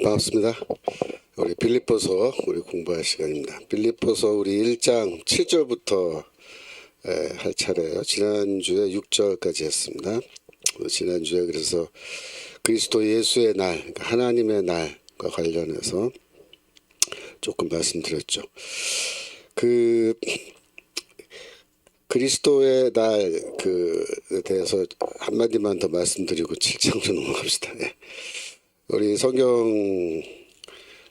반갑습니다. 우리 빌립보서 우리 공부할 시간입니다. 빌립보서 우리 1장 7절부터 할 차례예요. 지난주에 6절까지 했습니다. 지난주에 그래서 그리스도 예수의 날, 그러니까 하나님의 날과 관련해서 조금 말씀드렸죠. 그리스도의 날에 대해서 한마디만 더 말씀드리고 7장으로 넘어갑시다. 우리 성경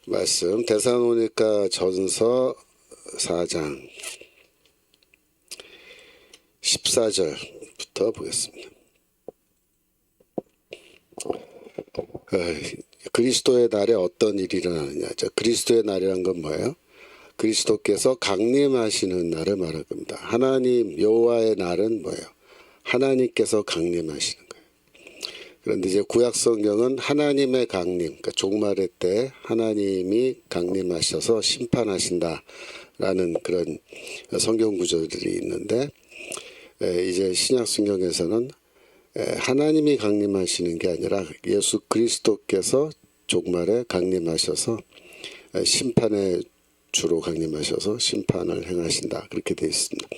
말씀 데살로니가 전서 4장 14절부터 보겠습니다. 그리스도의 날에 어떤 일이 일어나느냐. 그리스도의 날이란 건 뭐예요? 그리스도께서 강림하시는 날을 말할 겁니다. 하나님 여호와의 날은 뭐예요? 하나님께서 강림하시는 거예요. 그런데 이제 구약 성경은 하나님의 강림, 그러니까 종말의 때 하나님이 강림하셔서 심판하신다라는 그런 성경 구조들이 있는데, 이제 신약 성경에서는 하나님이 강림하시는 게 아니라 예수 그리스도께서 종말에 강림하셔서 심판의 주로 강림하셔서 심판을 행하신다, 그렇게 되어 있습니다.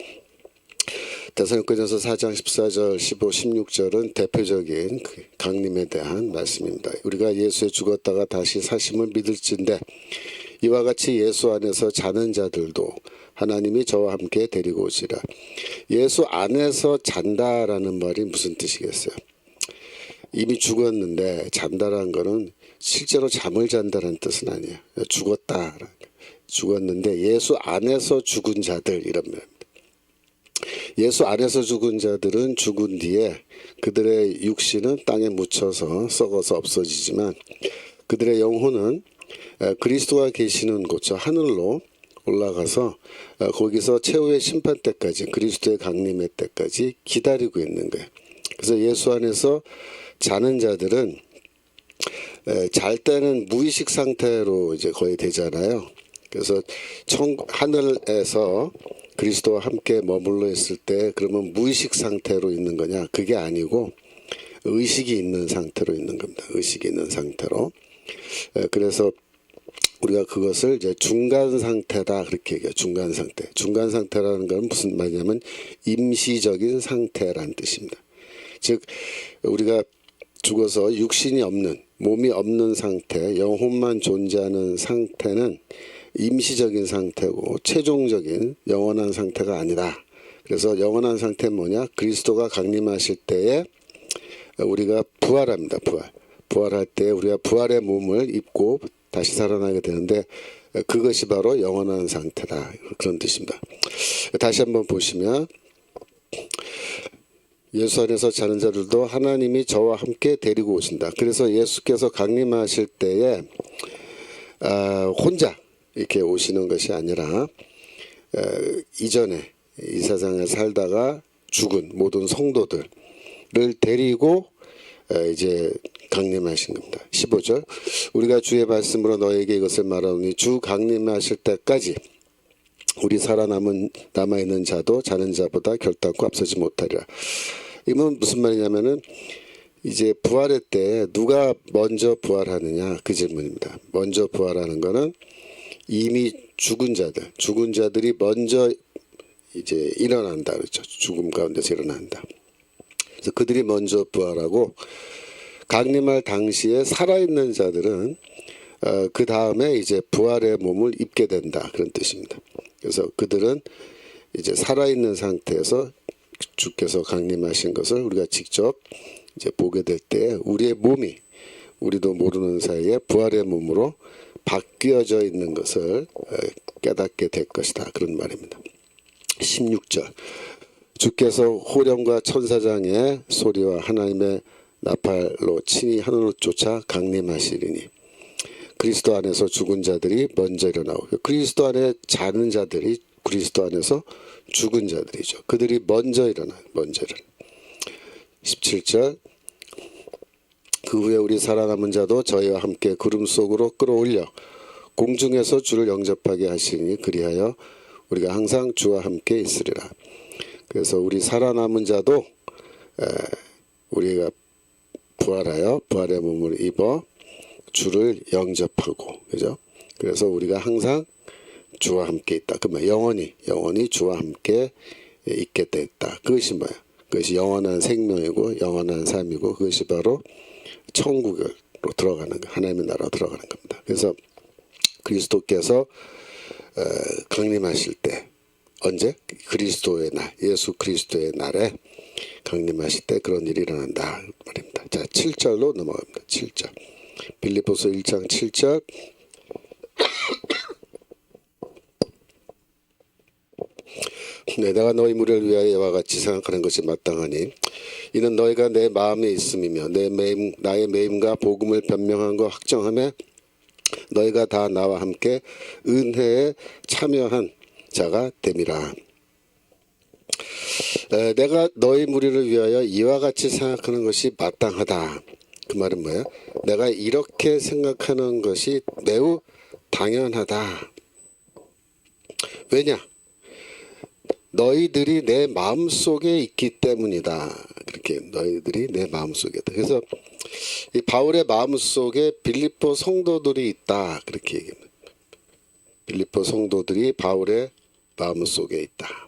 데살로니가전서 4장 14절, 15, 16절은 대표적인 강림에 대한 말씀입니다. 우리가 예수에 죽었다가 다시 사심을 믿을진대 이와 같이 예수 안에서 자는 자들도 하나님이 저와 함께 데리고 오시라. 예수 안에서 잔다라는 말이 무슨 뜻이겠어요? 이미 죽었는데 잔다라는 거는 실제로 잠을 잔다라는 뜻은 아니에요. 죽었는데 예수 안에서 죽은 자들, 이런 말입니다. 예수 안에서 죽은 자들은 죽은 뒤에 그들의 육신은 땅에 묻혀서 썩어서 없어지지만 그들의 영혼은 그리스도가 계시는 곳, 저 하늘로 올라가서 거기서 최후의 심판 때까지, 그리스도의 강림의 때까지 기다리고 있는 거예요. 그래서 예수 안에서 자는 자들은 잘 때는 무의식 상태로 이제 거의 되잖아요. 그래서 하늘에서 그리스도와 함께 머물러 있을 때 그러면 무의식 상태로 있는 거냐? 그게 아니고 의식이 있는 상태로 있는 겁니다. 의식이 있는 상태로. 그래서 우리가 그것을 이제 중간 상태다, 그렇게 얘기해요. 중간 상태. 중간 상태라는 건 무슨 말이냐면 임시적인 상태라는 뜻입니다. 즉 우리가 죽어서 육신이 없는, 몸이 없는 상태, 영혼만 존재하는 상태는 임시적인 상태고 최종적인 영원한 상태가 아니다. 그래서 영원한 상태는 뭐냐? 그리스도가 강림하실 때에 우리가 부활합니다. 부활할 때 우리가 부활의 몸을 입고 다시 살아나게 되는데 그것이 바로 영원한 상태다, 그런 뜻입니다. 다시 한번 보시면 예수 안에서 자는 자들도 하나님이 저와 함께 데리고 오신다. 그래서 예수께서 강림하실 때에 혼자 이렇게 오시는 것이 아니라 이전에 이 세상에 살다가 죽은 모든 성도들을 데리고 이제 강림하신 겁니다. 15절 우리가 주의 말씀으로 너에게 이것을 말하노니 주 강림하실 때까지 우리 남아있는 자도 자는 자보다 결단코 앞서지 못하리라. 이건 무슨 말이냐면은 이제 부활의 때 누가 먼저 부활하느냐, 그 질문입니다. 먼저 부활하는 거는 이미 죽은 자들이 먼저 이제 일어난다, 그렇죠. 죽음 가운데서 일어난다. 그래서 그들이 먼저 부활하고 강림할 당시에 살아있는 자들은 그 다음에 이제 부활의 몸을 입게 된다, 그런 뜻입니다. 그래서 그들은 이제 살아있는 상태에서 주께서 강림하신 것을 우리가 직접 이제 보게 될 때 우리의 몸이 우리도 모르는 사이에 부활의 몸으로 바뀌어져 있는 것을 깨닫게 될 것이다, 그런 말입니다. 16절 주께서 호령과 천사장의 소리와 하나님의 나팔로 친히 하늘로 쫓아 강림하시리니 그리스도 안에서 죽은 자들이 먼저 일어나고, 그리스도 안에 자는 자들이 그리스도 안에서 죽은 자들이죠. 그들이 먼저 일어나요. 17절 그 후에 우리 살아남은 자도 저희와 함께 구름 속으로 끌어올려 공중에서 주를 영접하게 하시니 그리하여 우리가 항상 주와 함께 있으리라. 그래서 우리 살아남은 자도 우리가 부활하여 부활의 몸을 입어 주를 영접하고, 그죠? 그래서 우리가 항상 주와 함께 있다. 그 말 영원히 주와 함께 있게 됐다. 그것이 뭐야? 그것이 영원한 생명이고 영원한 삶이고, 그것이 바로 천국으로 들어가는 거, 하나님의 나라로 들어가는 겁니다. 그래서 그리스도께서 강림하실 때, 언제? 그리스도의 날, 예수 그리스도의 날에 강림하실 때 그런 일이 일어난다 말입니다. 자, 7절로 넘어갑니다. 7절. 빌립보서 1장 7절. 네, 내가 너희 무리를 위하여 이와 같이 생각하는 것이 마땅하니 이는 너희가 내 마음에 있음이며 나의 매임과 복음을 변명한 거 확정하며 너희가 다 나와 함께 은혜에 참여한 자가 됨이라. 내가 너희 무리를 위하여 이와 같이 생각하는 것이 마땅하다. 그 말은 뭐예요? 내가 이렇게 생각하는 것이 매우 당연하다. 왜냐? 너희들이 내 마음속에 있기 때문이다. 그렇게 너희들이 내 마음속에 있다. 그래서 이 바울의 마음속에 빌립보 성도들이 있다. 그렇게 얘기합니다. 빌립보 성도들이 바울의 마음속에 있다.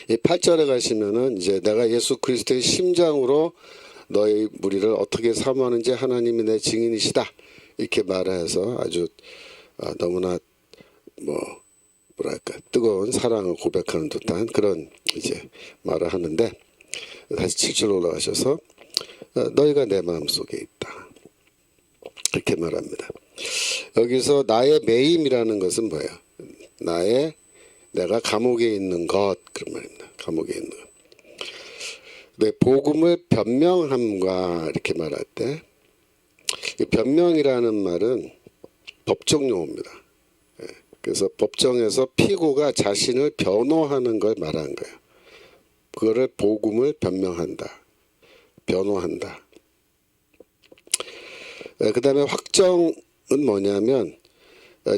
이 8절에 가시면은 이제 내가 예수 그리스도의 심장으로 너희 무리를 어떻게 사모하는지 하나님이 내 증인이시다. 이렇게 말해서 아주 너무나 뭐랄까 뜨거운 사랑을 고백하는 듯한 그런 이제 말을 하는데, 다시 7절로 올라가셔서 너희가 내 마음속에 있다. 이렇게 말합니다. 여기서 나의 매임이라는 것은 뭐예요? 내가 감옥에 있는 것, 그런 말입니다. 감옥에 있는 것. 네, 복음을 변명함과 이렇게 말할 때, 변명이라는 말은 법정 용어입니다. 그래서 법정에서 피고가 자신을 변호하는 걸 말하는 거예요. 그거를 복음을 변명한다, 변호한다. 그 다음에 확정은 뭐냐면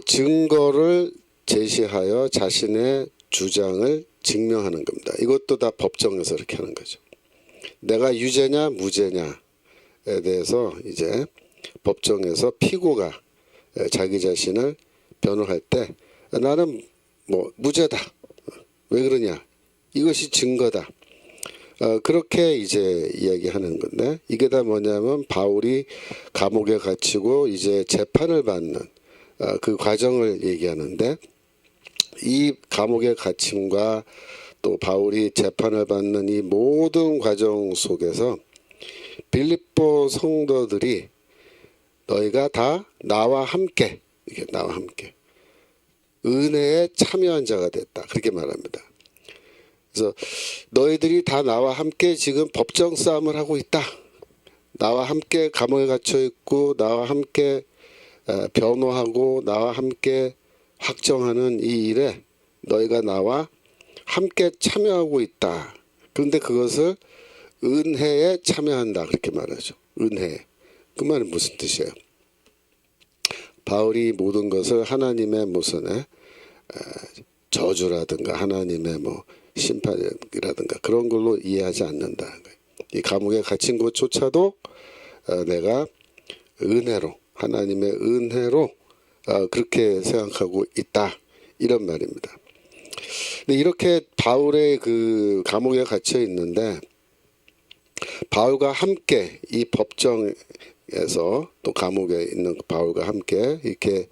증거를 제시하여 자신의 주장을 증명하는 겁니다. 이것도 다 법정에서 이렇게 하는 거죠. 내가 유죄냐 무죄냐에 대해서 이제 법정에서 피고가 자기 자신을 변호할 때 나는 뭐 무죄다. 왜 그러냐? 이것이 증거다. 그렇게 이제 이야기하는 건데, 이게 다 뭐냐면 바울이 감옥에 갇히고 이제 재판을 받는 그 과정을 얘기하는데, 이 감옥의 갇힘과 또 바울이 재판을 받는 이 모든 과정 속에서 빌립보 성도들이 너희가 다 나와 함께, 이게 나와 함께 은혜에 참여한 자가 됐다. 그렇게 말합니다. 그래서 너희들이 다 나와 함께 지금 법정 싸움을 하고 있다. 나와 함께 감옥에 갇혀 있고 나와 함께 변호하고 나와 함께 확정하는 이 일에 너희가 나와 함께 참여하고 있다. 그런데 그것을 은혜에 참여한다. 그렇게 말하죠. 은혜. 그 말은 무슨 뜻이에요? 바울이 모든 것을 하나님의 무슨 저주라든가 하나님의 뭐 심판이라든가 그런 걸로 이해하지 않는다. 이 감옥에 갇힌 것조차도 내가 은혜로, 하나님의 은혜로 그렇게 생각하고 있다. 이런 말입니다. 근데 이렇게 바울의 그 감옥에 갇혀 있는데, 바울과 함께 이 법정에서 또 감옥에 있는 바울과 함께 이렇게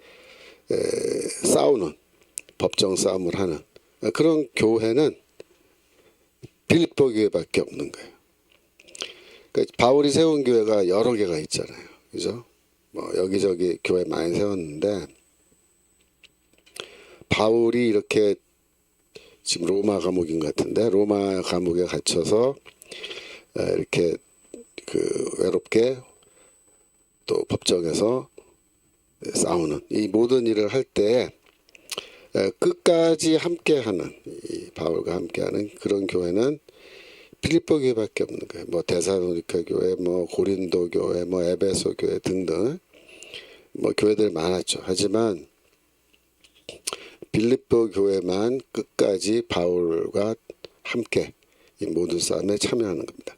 싸우는, 법정 싸움을 하는 그런 교회는 빌립보 교회밖에 없는 거예요. 그러니까 바울이 세운 교회가 여러 개가 있잖아요. 그죠? 뭐 여기저기 교회 많이 세웠는데, 바울이 이렇게 지금 로마 감옥인 것 같은데, 로마 감옥에 갇혀서 이렇게 그 외롭게 또 법정에서 싸우는 이 모든 일을 할 때 끝까지 함께하는, 이 바울과 함께하는 그런 교회는 빌립보 교회밖에 없는 거예요. 뭐 데살로니가 교회, 뭐 고린도 교회, 뭐 에베소 교회 등등 뭐 교회들 많았죠. 하지만 빌립보 교회만 끝까지 바울과 함께 이 모든 싸움에 참여하는 겁니다.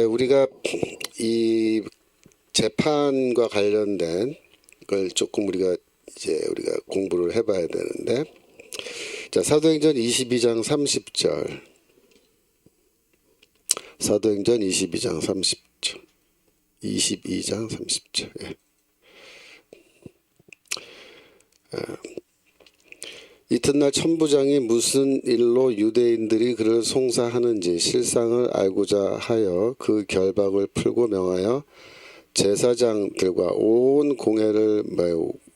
우리가 이 재판과 관련된 걸 조금 우리가 공부를 해봐야 되는데, 자, 사도행전 22장 30절. 사도행전 22장 30절. 22장 30절. 예. 이튿날 천부장이 무슨 일로 유대인들이 그를 송사하는지 실상을 알고자 하여 그 결박을 풀고 명하여 제사장들과 온 공회를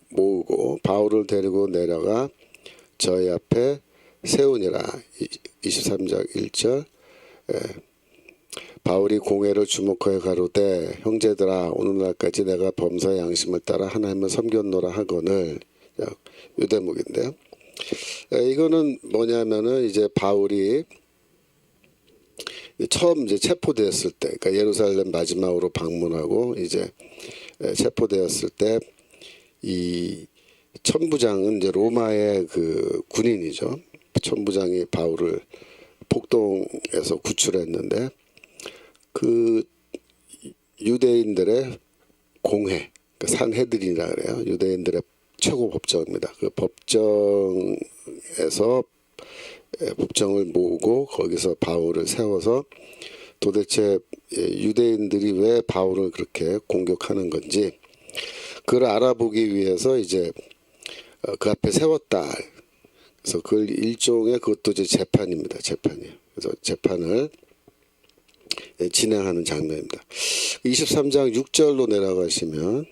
모으고 바울을 데리고 내려가 저희 앞에 세우니라. 23장 1절. 바울이 공회를 주목하여 가로되 형제들아 오늘날까지 내가 범사의 양심을 따라 하나님을 섬겼노라 하거늘. 요 대목인데요. 이거는 뭐냐면은 이제 바울이 처음 이제 체포되었을 때, 그러니까 예루살렘 마지막으로 방문하고 이제 체포되었을 때 이 천부장은 이제 로마의 그 군인이죠. 천부장이 바울을 폭동에서 구출했는데 그 유대인들의 공회, 그 산헤드린이라 그래요. 유대인들의 최고 법정입니다. 그 법정에서 법정을 모으고 거기서 바울을 세워서 도대체 유대인들이 왜 바울을 그렇게 공격하는 건지 그걸 알아보기 위해서 이제 그 앞에 세웠다. 그래서 그걸 일종의 그것도 이제 재판입니다. 재판이에요. 그래서 재판을 진행하는 장면입니다. 23장 6절로 내려가시면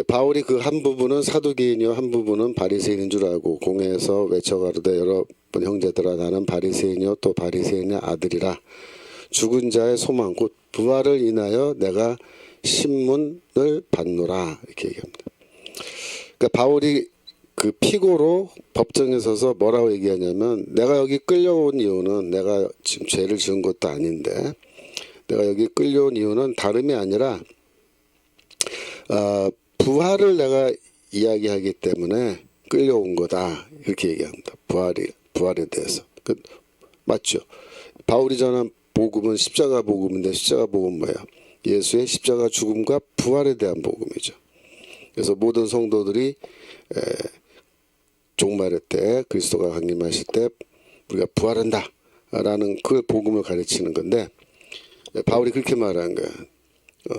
바울이 그 한 부분은 사두개인이요 한 부분은 바리새인인 줄 알고 공회에서 외쳐가로되 여러분 형제들아 나는 바리새인이요 또 바리새인의 아들이라 죽은 자의 소망 곧 부활을 인하여 내가 신문을 받노라 이렇게 얘기합니다. 그러니까 바울이 그 피고로 법정에 서서 뭐라고 얘기하냐면 내가 여기 끌려온 이유는 내가 지금 죄를 지은 것도 아닌데 내가 여기 끌려온 이유는 다름이 아니라 부활을 내가 이야기하기 때문에 끌려온 거다 이렇게 얘기합니다. 부활에 대해서 맞죠? 바울이 전한 복음은 십자가 복음인데 십자가 복음은 뭐예요? 예수의 십자가 죽음과 부활에 대한 복음이죠. 그래서 모든 성도들이 종말의 때 그리스도가 강림하실 때 우리가 부활한다 라는 그 복음을 가르치는 건데 바울이 그렇게 말한 거예요.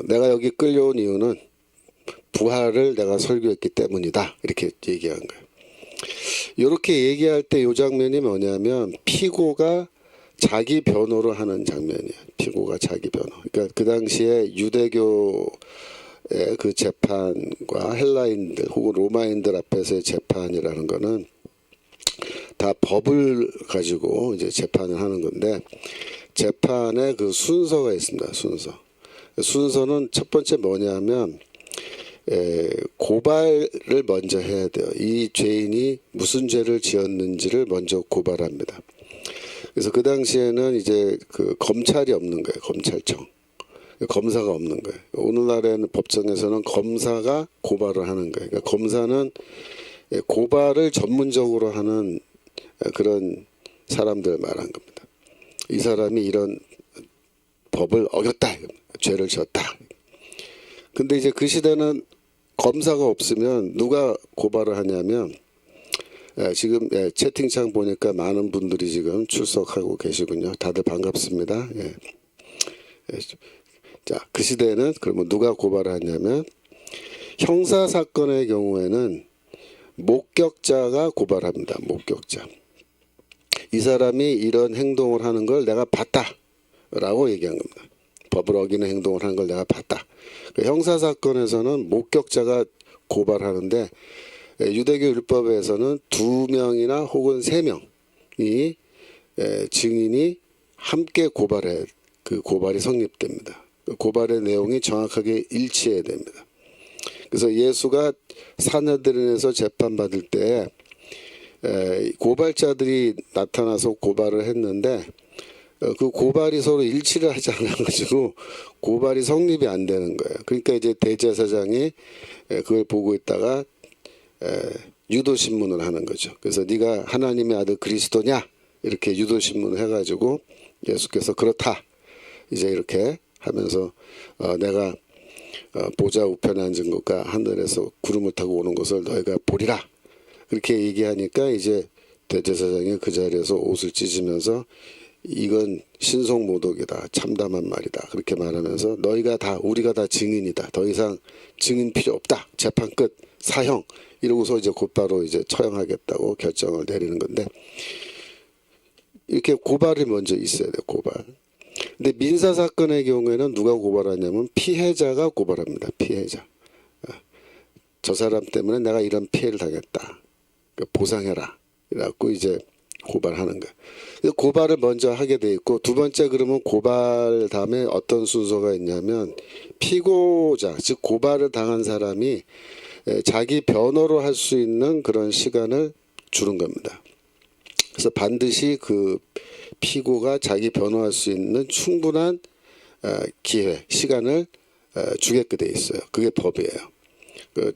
내가 여기 끌려온 이유는 부활을 내가 설교했기 때문이다 이렇게 얘기한 거예요. 이렇게 얘기할 때 이 장면이 뭐냐면 피고가 자기 변호를 하는 장면이에요. 피고가 자기 변호. 그러니까 그 당시에 유대교의 그 재판과 헬라인들 혹은 로마인들 앞에서의 재판이라는 거는 다 법을 가지고 이제 재판을 하는 건데 재판에 그 순서가 있습니다. 순서는 첫 번째 뭐냐면 고발을 먼저 해야 돼요. 이 죄인이 무슨 죄를 지었는지를 먼저 고발합니다. 그래서 그 당시에는 이제 그 검찰이 없는 거예요. 검찰청. 검사가 없는 거예요. 오늘날에는 법정에서는 검사가 고발을 하는 거예요. 그러니까 검사는 고발을 전문적으로 하는 그런 사람들 말한 겁니다. 이 사람이 이런 법을 어겼다. 죄를 지었다. 근데 이제 그 시대는 검사가 없으면 누가 고발을 하냐면 지금 채팅창 보니까 많은 분들이 지금 출석하고 계시군요. 다들 반갑습니다. 자, 그 시대에는 그러면 누가 고발을 하냐면 형사 사건의 경우에는 목격자가 고발합니다. 목격자. 이 사람이 이런 행동을 하는 걸 내가 봤다라고 얘기한 겁니다. 법을 어기는 행동을 하는 걸 내가 봤다. 형사 사건에서는 목격자가 고발하는데 유대교 율법에서는 2명이나 혹은 3명이 증인이 함께 고발해 그 고발이 성립됩니다. 그 고발의 내용이 정확하게 일치해야 됩니다. 그래서 예수가 산헤드린에서 재판받을 때 고발자들이 나타나서 고발을 했는데 그 고발이 서로 일치를 하지 않아가지고 고발이 성립이 안 되는 거예요. 그러니까 이제 대제사장이 그걸 보고 있다가 유도 신문을 하는 거죠. 그래서 네가 하나님의 아들 그리스도냐 이렇게 유도신문 해가지고 예수께서 그렇다 이제 이렇게 하면서 내가 보좌 우편에 앉은 것과 하늘에서 구름을 타고 오는 것을 너희가 보리라 그렇게 얘기하니까 이제 대제사장이 그 자리에서 옷을 찢으면서 이건 신성모독이다 참담한 말이다 그렇게 말하면서 우리가 다 증인이다 더 이상 증인 필요 없다 재판 끝 사형 이러고서 이제 곧바로 이제 처형하겠다고 결정을 내리는 건데 이렇게 고발이 먼저 있어야 돼요 고발. 근데 민사 사건의 경우에는 누가 고발하냐면 피해자가 고발합니다. 피해자. 저 사람 때문에 내가 이런 피해를 당했다. 보상해라. 이래갖고 이제 고발하는 거예요. 고발을 먼저 하게 돼 있고 두 번째 그러면 고발 다음에 어떤 순서가 있냐면 피고자 즉 고발을 당한 사람이 자기 변호를 할 수 있는 그런 시간을 주는 겁니다. 그래서 반드시 그 피고가 자기 변호할 수 있는 충분한 기회, 시간을 주게끔 돼 있어요. 그게 법이에요.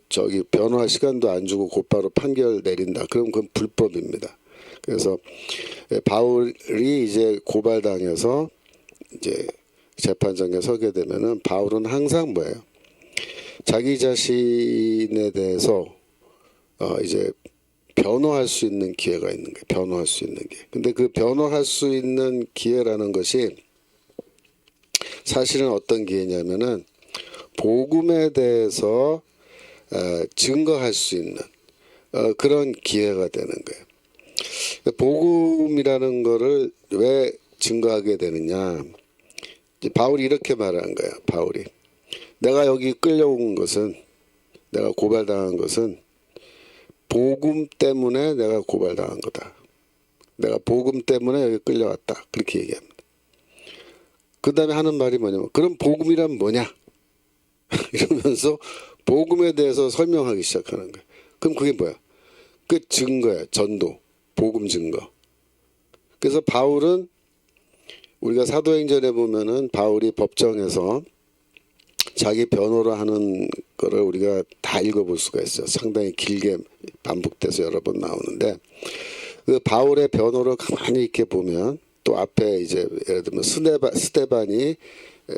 저기 변호할 시간도 안 주고 곧바로 판결 내린다. 그럼 그건 불법입니다. 그래서 바울이 이제 고발당해서 이제 재판장에 서게 되면은 바울은 항상 뭐예요? 자기 자신에 대해서 이제 변호할 수 있는 기회가 있는 거예요. 변호할 수 있는 기회. 근데 그 변호할 수 있는 기회라는 것이 사실은 어떤 기회냐면은 복음에 대해서 증거할 수 있는 그런 기회가 되는 거예요. 복음이라는 거를 왜 증거하게 되느냐? 바울이 이렇게 말한 거예요. 바울이 내가 여기 끌려온 것은 내가 고발당한 것은 복음 때문에 내가 고발당한 거다. 내가 복음 때문에 여기 끌려왔다. 그렇게 얘기합니다. 그 다음에 하는 말이 뭐냐면 그럼 복음이란 뭐냐? 이러면서 복음에 대해서 설명하기 시작하는 거예요. 그럼 그게 뭐야? 그 증거야. 전도. 복음 증거. 그래서 바울은 우리가 사도행전에 보면은 바울이 법정에서 자기 변호를 하는 거를 우리가 다 읽어볼 수가 있어요. 상당히 길게 반복돼서 여러 번 나오는데 그 바울의 변호를 가만히 이렇게 보면 또 앞에 이제 예를 들면 스데반이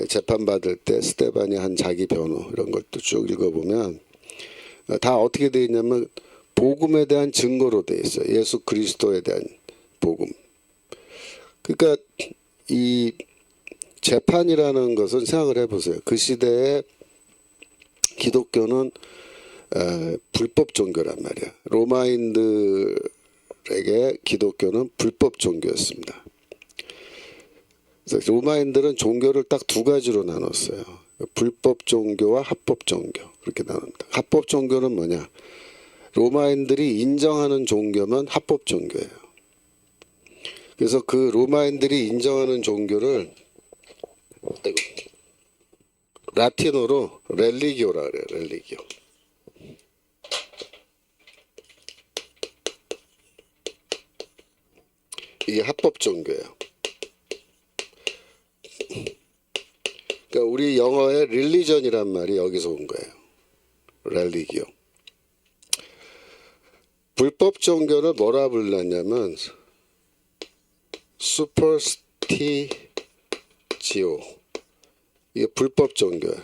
재판받을 때 스데반이 한 자기 변호 이런 것도 쭉 읽어보면 다 어떻게 되어 있냐면 복음에 대한 증거로 되어 있어요. 예수 그리스도에 대한 복음. 그러니까 이 재판이라는 것은 생각을 해보세요. 그 시대에 기독교는 불법 종교란 말이야. 로마인들에게 기독교는 불법 종교였습니다. 그래서 로마인들은 종교를 딱 두 가지로 나눴어요. 불법 종교와 합법 종교 그렇게 나눕니다. 합법 종교는 뭐냐? 로마인들이 인정하는 종교면 합법 종교예요. 그래서 그 로마인들이 인정하는 종교를 라틴어로 렐리기오라 그래요. 렐리기오. 이게 합법 종교예요. 그러니까 우리 영어의 릴리전이란 말이 여기서 온 거예요. 렐리기오. 불법 종교를 뭐라 불렀냐면 슈퍼스티지오. 이게 불법 종교예요.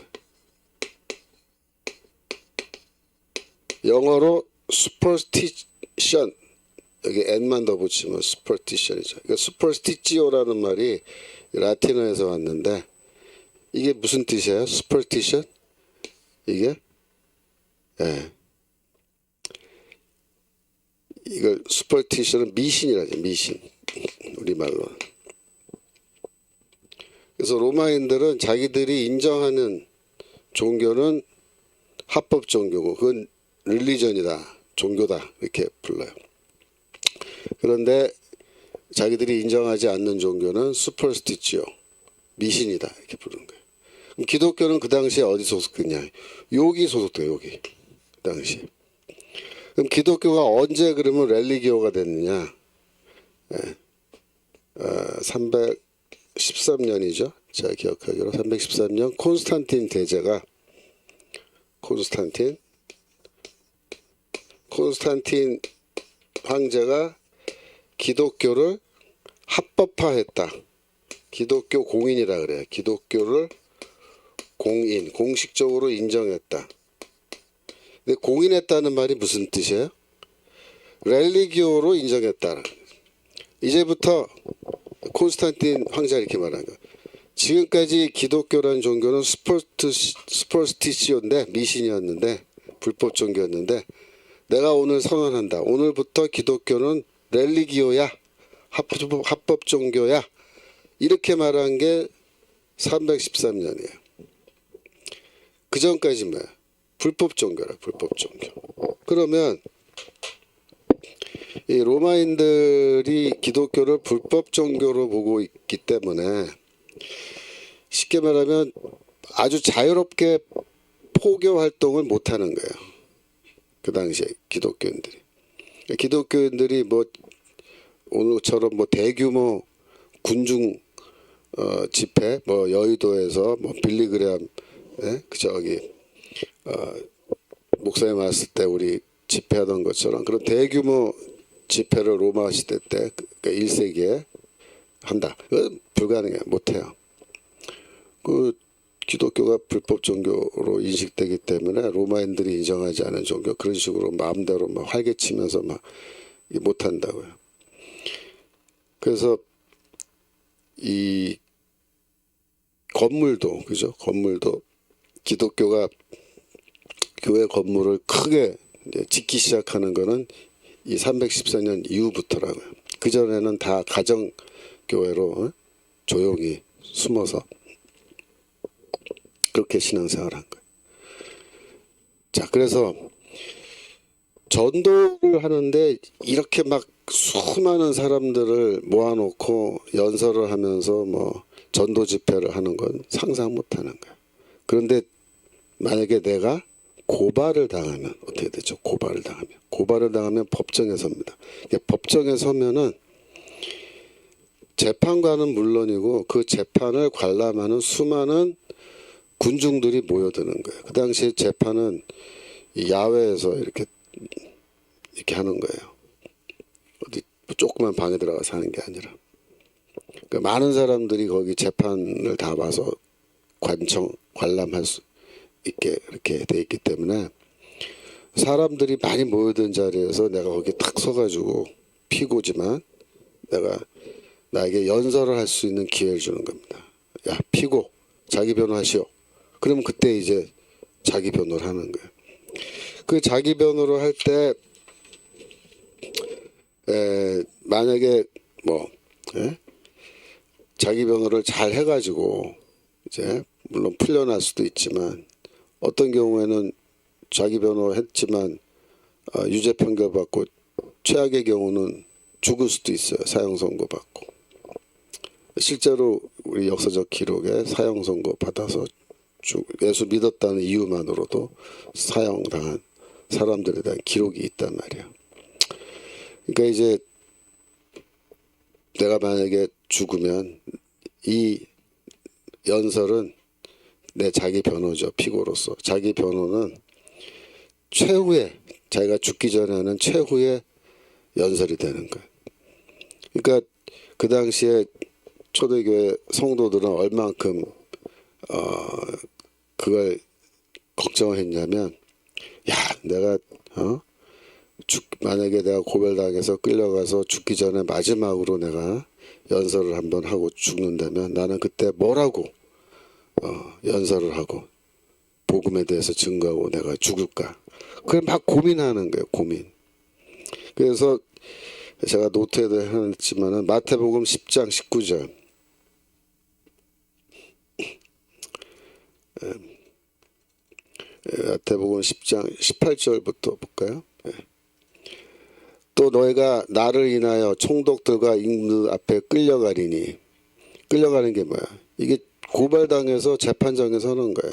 영어로 슈퍼스티션 여기 n만 더 붙이면 슈퍼스티션이죠. 그러니까 슈퍼스티지오라는 말이 라틴어에서 왔는데 이게 무슨 뜻이에요? 슈퍼스티션? 이게 이걸 슈퍼스티션은 미신이라죠. 미신 우리말로. 그래서 로마인들은 자기들이 인정하는 종교는 합법 종교고 그건 릴리전이다. 종교다. 이렇게 불러요. 그런데 자기들이 인정하지 않는 종교는 슈퍼스티치오. 미신이다. 이렇게 부르는 거예요. 그럼 기독교는 그 당시에 어디 소속됐냐? 여기 소속돼요. 여기. 그 당시. 그럼 기독교가 언제 그러면 렐리기오가 됐느냐? 313년이죠. 제가 기억하기로 313년 콘스탄틴 대제가 콘스탄틴 황제가 기독교를 합법화했다. 기독교 공인이라 그래요. 기독교를 공인, 공식적으로 인정했다. 근데 공인했다는 말이 무슨 뜻이에요? 렐리기오로 인정했다. 이제부터 콘스탄틴 황제가 이렇게 말한 거예요. 지금까지 기독교라는 종교는 스포스티시오인데, 미신이었는데, 불법 종교였는데, 내가 오늘 선언한다. 오늘부터 기독교는 렐리기오야, 합법 종교야. 이렇게 말한 게 313년이에요. 그 전까지 뭐야? 불법 종교라, 불법 종교. 그러면 이 로마인들이 기독교를 불법 종교로 보고 있기 때문에 쉽게 말하면 아주 자유롭게 포교 활동을 못 하는 거예요. 그 당시에 기독교인들이 뭐 오늘처럼 뭐 대규모 군중 집회, 뭐 여의도에서 뭐 빌리그레암, 목사님 왔을 때 우리 집회하던 것처럼 그런 대규모 집회를 로마 시대 때, 그러니까 1세기에 한다. 그건 불가능해요. 못해요. 그 기독교가 불법 종교로 인식되기 때문에 로마인들이 인정하지 않은 종교, 그런 식으로 마음대로 막 활개치면서 막 못한다고요. 그래서 이 건물도, 그죠? 건물도 기독교가 교회 건물을 크게 짓기 시작하는 거는 이 314년 이후부터라고요. 그전에는 다 가정교회로 조용히 숨어서 그렇게 신앙생활을 한 거예요. 자, 그래서 전도를 하는데 이렇게 막 수많은 사람들을 모아놓고 연설을 하면서 뭐 전도 집회를 하는 건 상상 못 하는 거예요. 그런데 만약에 내가 고발을 당하면 어떻게 되죠? 고발을 당하면 법정에 섭니다. 법정에 서면은 재판관은 물론이고 그 재판을 관람하는 수많은 군중들이 모여드는 거예요. 그 당시에 재판은 야외에서 이렇게 하는 거예요. 어디 조그만 방에 들어가서 하는 게 아니라. 그러니까 많은 사람들이 거기 재판을 다 봐서 관람할 수 있게 이렇게 돼 있기 때문에 사람들이 많이 모여든 자리에서 내가 거기 탁 서가지고 피고지만 나에게 연설을 할 수 있는 기회를 주는 겁니다. 야, 피고 자기 변호하시오. 그러면 그때 이제 자기 변호를 하는 거예요. 그 자기 변호를 할 때 만약에 자기 변호를 잘 해가지고 이제 물론 풀려날 수도 있지만 어떤 경우에는 자기 변호했지만 유죄 판결 받고 최악의 경우는 죽을 수도 있어요. 사형 선고 받고. 실제로 우리 역사적 기록에 사형 선고 받아서 예수 믿었다는 이유만으로도 사형당한 사람들에 대한 기록이 있단 말이에요. 그러니까 이제 내가 만약에 죽으면 이 연설은 내 자기 변호죠. 피고로서. 자기 변호는 최후의, 자기가 죽기 전에 하는 최후의 연설이 되는 거예요. 그러니까 그 당시에 초대교회 성도들은 얼만큼 그걸 걱정을 했냐면, 야, 내가 만약에 내가 고발당해서 끌려가서 죽기 전에 마지막으로 내가 연설을 한번 하고 죽는다면 나는 그때 뭐라고 연설을 하고 복음에 대해서 증거하고 내가 죽을까? 그걸 막 고민하는 거예요. 고민. 그래서 제가 노트에도 해놨지만은 마태복음 10장 19절 마태복음 10장 18절부터 볼까요? 또 너희가 나를 인하여 총독들과 임금 앞에 끌려가리니, 끌려가는 게 뭐야? 이게 고발당해서 재판장에서 하는 거예요.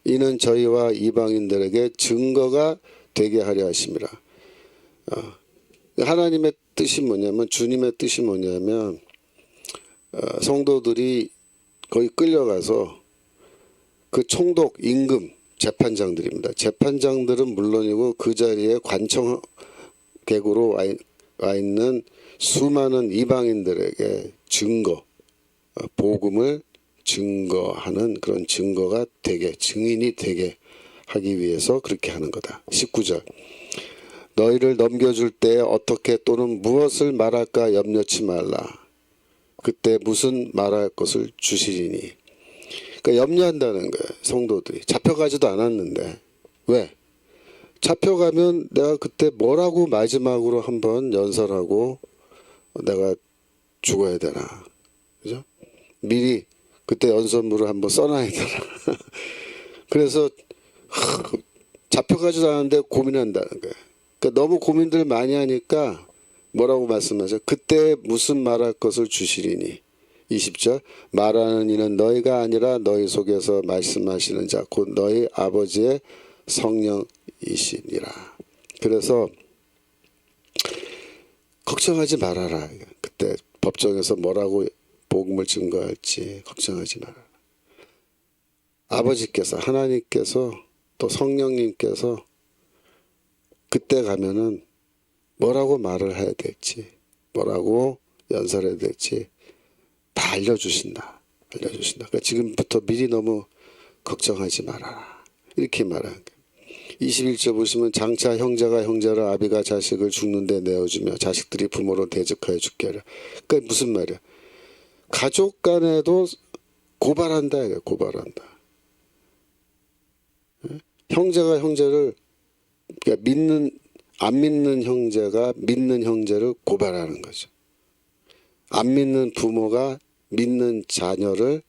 이는 저희와 이방인들에게 증거가 되게 하려 하심이라. 하나님의 뜻이 뭐냐면, 주님의 뜻이 뭐냐면 성도들이 거기 끌려가서 그 총독, 임금, 재판장들입니다. 재판장들은 물론이고 그 자리에 관청객으로 와 있는 수많은 이방인들에게 복음을 증거하는 그런 증거가 되게, 증인이 되게 하기 위해서 그렇게 하는 거다. 19절. 너희를 넘겨줄 때 어떻게 또는 무엇을 말할까 염려치 말라. 그때 무슨 말할 것을 주시리니. 그러니까 염려한다는 거예요. 성도들이 잡혀가지도 않았는데. 왜? 잡혀가면 내가 그때 뭐라고 마지막으로 한번 연설하고 내가 죽어야 되나. 그죠? 미리 그때 연설문을 한번 써놔야 되나. 그래서 잡혀가지도 않았는데 고민한다는 거예요. 그러니까 너무 고민들 많이 하니까 뭐라고 말씀하죠? 그때 무슨 말할 것을 주시리니. 20절. 말하는 이는 너희가 아니라 너희 속에서 말씀하시는 자 곧 너희 아버지의 성령이시니라. 그래서 걱정하지 말아라. 그때 법정에서 뭐라고 복음을 증거할지 걱정하지 말아라. 아버지께서, 하나님께서 또 성령님께서 그때 가면은 뭐라고 말을 해야 될지, 뭐라고 연설해야 될지 다 알려주신다. 그러니까 지금부터 미리 너무 걱정하지 말아라. 이렇게 말하는 거예요. 21절 보시면 장차 형제가 형제를, 아비가 자식을 죽는데 내어주며 자식들이 부모로 대적하여 죽게 하라. 그러니까 무슨 말이야? 가족 간에도 고발한다. 이거야. 고발한다. 형제가 형제를, 그러니까 안 믿는 형제가 믿는 형제를 고발하는 거죠. 안 믿는 부모가 믿는 자녀를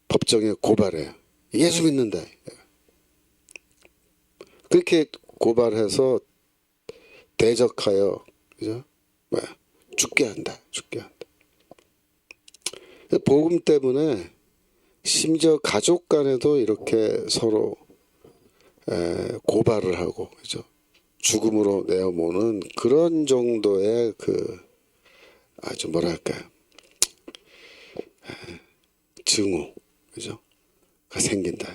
법정에 고발해요. 예수 믿는다. 그렇게 고발해서 대적하여, 그죠? 죽게 한다. 죽게 한다. 복음 때문에 심지어 가족 간에도 이렇게 서로 고발을 하고, 그죠? 죽음으로 내어모는 그런 정도의 아주 뭐랄까요? 증오, 그죠? 가 생긴다.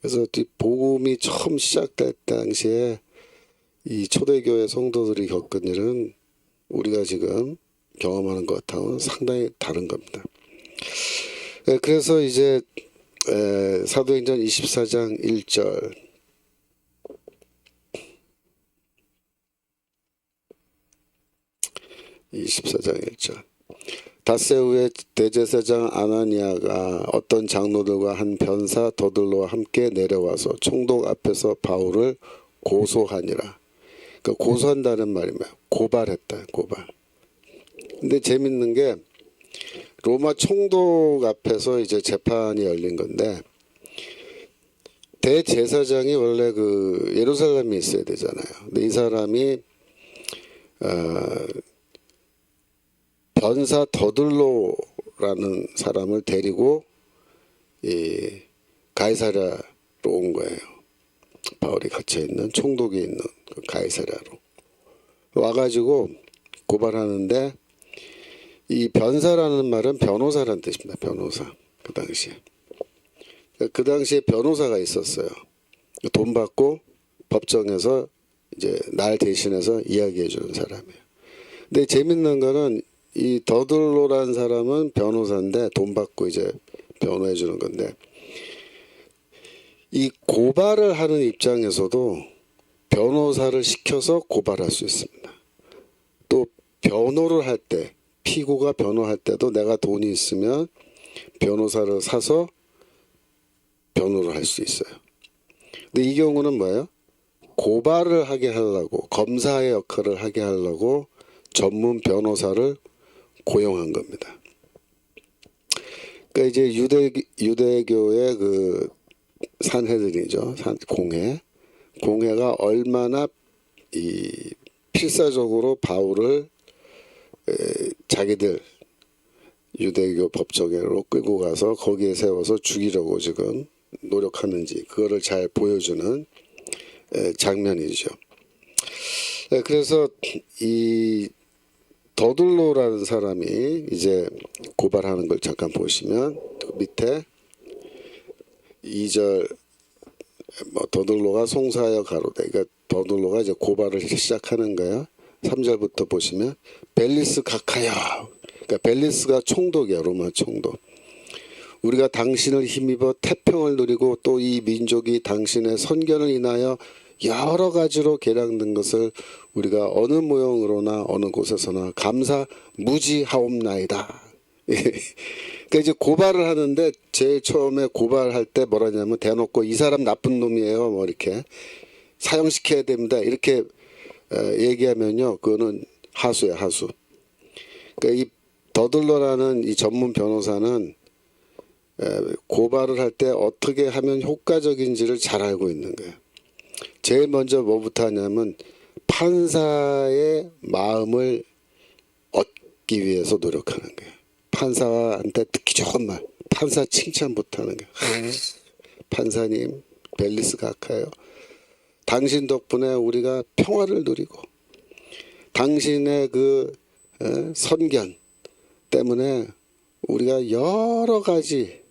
그래서 복음이 처음 시작될 당시에 이 초대교회 성도들이 겪은 일은 우리가 지금 경험하는 것하고는 상당히 다른 겁니다. 그래서 이제 사도행전 24장 1절 24장 1절. 닷새 후에 대제사장 아나니아가 어떤 장로들과 한 변사 더들로와 함께 내려와서 총독 앞에서 바울을 고소하니라. 그러니까 고소한다는 말이 뭐야? 고발했다. 고발. 근데 재밌는 게 로마 총독 앞에서 이제 재판이 열린 건데, 대제사장이 원래 예루살렘에 있어야 되잖아요. 근데 이 사람이 변사 더들로라는 사람을 데리고 이 가이사랴로 온 거예요. 바울이 갇혀 있는, 총독이 있는 그 가이사랴로 와가지고 고발하는데, 이 변사라는 말은 변호사라는 뜻입니다. 변호사. 그 당시에 변호사가 있었어요. 돈 받고 법정에서 이제 날 대신해서 이야기해 주는 사람이에요. 근데 재밌는 거는 이 더들로라는 사람은 변호사인데 돈 받고 이제 변호해 주는 건데, 이 고발을 하는 입장에서도 변호사를 시켜서 고발할 수 있습니다. 또 변호를 할 때, 피고가 변호할 때도 내가 돈이 있으면 변호사를 사서 변호를 할 수 있어요. 근데 이 경우는 뭐예요? 고발을 하게 하려고, 검사의 역할을 하게 하려고 전문 변호사를 고용한 겁니다. 그러니까 이제 유대교의 산헤드린이죠. 공회가 얼마나 필사적으로 바울을 자기들 유대교 법정으로 끌고 가서 거기에 세워서 죽이려고 지금 노력하는지, 그거를 잘 보여주는 장면이죠. 그래서 이 더들로라는 사람이 이제 고발하는 걸 잠깐 보시면, 밑에 2절 더들로가 송사하여 가로되, 그러니까 더들로가 이제 고발을 시작하는 거예요. 3절부터 보시면 벨리스 각하여, 그러니까 벨리스가 총독이야. 로마 총독. 우리가 당신을 힘입어 태평을 누리고 또 이 민족이 당신의 선견을 인하여 여러 가지로 개량된 것을 우리가 어느 모형으로나 어느 곳에서나 감사 무지하옵나이다. 그러니까 이제 고발을 하는데 제일 처음에 고발할 때 뭐라냐면 대놓고 이 사람 나쁜 놈이에요. 뭐 이렇게 사형시켜야 됩니다. 이렇게 얘기하면요, 그거는 하수야, 하수. 그러니까 이 더들러라는 이 전문 변호사는 고발을 할 때 어떻게 하면 효과적인지를 잘 알고 있는 거예요. 제일 먼저 뭐부터 하냐면 판사의 마음을 얻기 위해서 노력하는 거예요. 판사한테 듣기 좋은 말, 판사 칭찬부터 하는 거예요. 판사님, 벨리스 각하요. 당신 덕분에 우리가 평화를 누리고 당신의 그 선견 때문에 우리가 여러 가지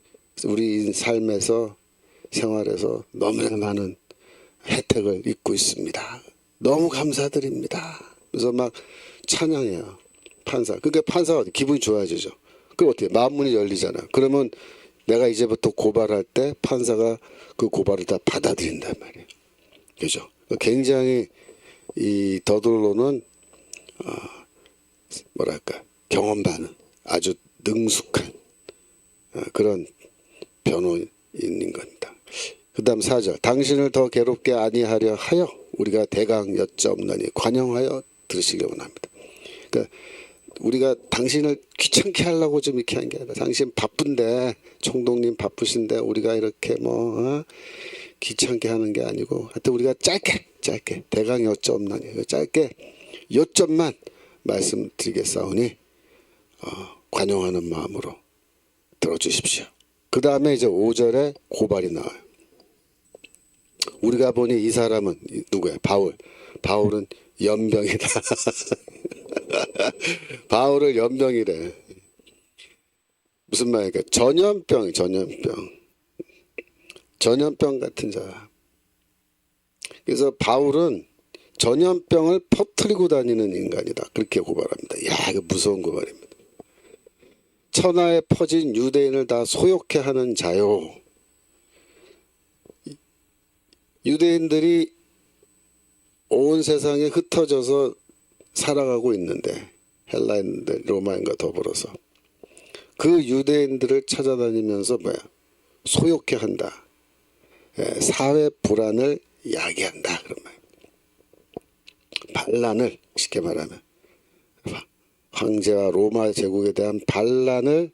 우리 삶에서 생활에서 너무나 많은 혜택을 입고 있습니다. 너무 감사드립니다. 그래서 막 찬양해요. 판사. 그러니까 판사가 기분이 좋아지죠. 그럼 어떻게 마음문이 열리잖아. 그러면 내가 이제부터 고발할 때 판사가 그 고발을 다 받아들인단 말이에요. 그죠? 굉장히 이 더들로는 뭐랄까 경험 많은 아주 능숙한 그런 변호인인 겁니다. 그 다음 4절. 당신을 더 괴롭게 아니하려 하여 우리가 대강 여짜옵나니 관용하여 들으시기 원합니다. 그러니까 우리가 당신을 귀찮게 하려고 좀 이렇게 한 게 아니라 당신 바쁜데 총독님 바쁘신데 우리가 이렇게 뭐 귀찮게 하는 게 아니고 하여튼 우리가 짧게 대강 여짜옵나니 짧게 요점만 말씀드리겠사오니 관용하는 마음으로 들어주십시오. 그 다음에 이제 5절에 고발이 나와요. 우리가 보니 이 사람은 누구야? 바울은 연병이다. 바울을 연병이래. 무슨 말일까? 전염병 같은 자. 그래서 바울은 전염병을 퍼뜨리고 다니는 인간이다. 그렇게 고발합니다. 야, 이거 무서운 고발입니다. 천하에 퍼진 유대인을 다 소욕해 하는 자요. 유대인들이 온 세상에 흩어져서 살아가고 있는데 헬라인들, 로마인과 더불어서 그 유대인들을 찾아다니면서 뭐야? 소욕해 한다. 사회 불안을 야기한다. 그런 말. 반란을 쉽게 말하면 황제와 로마 제국에 대한 반란을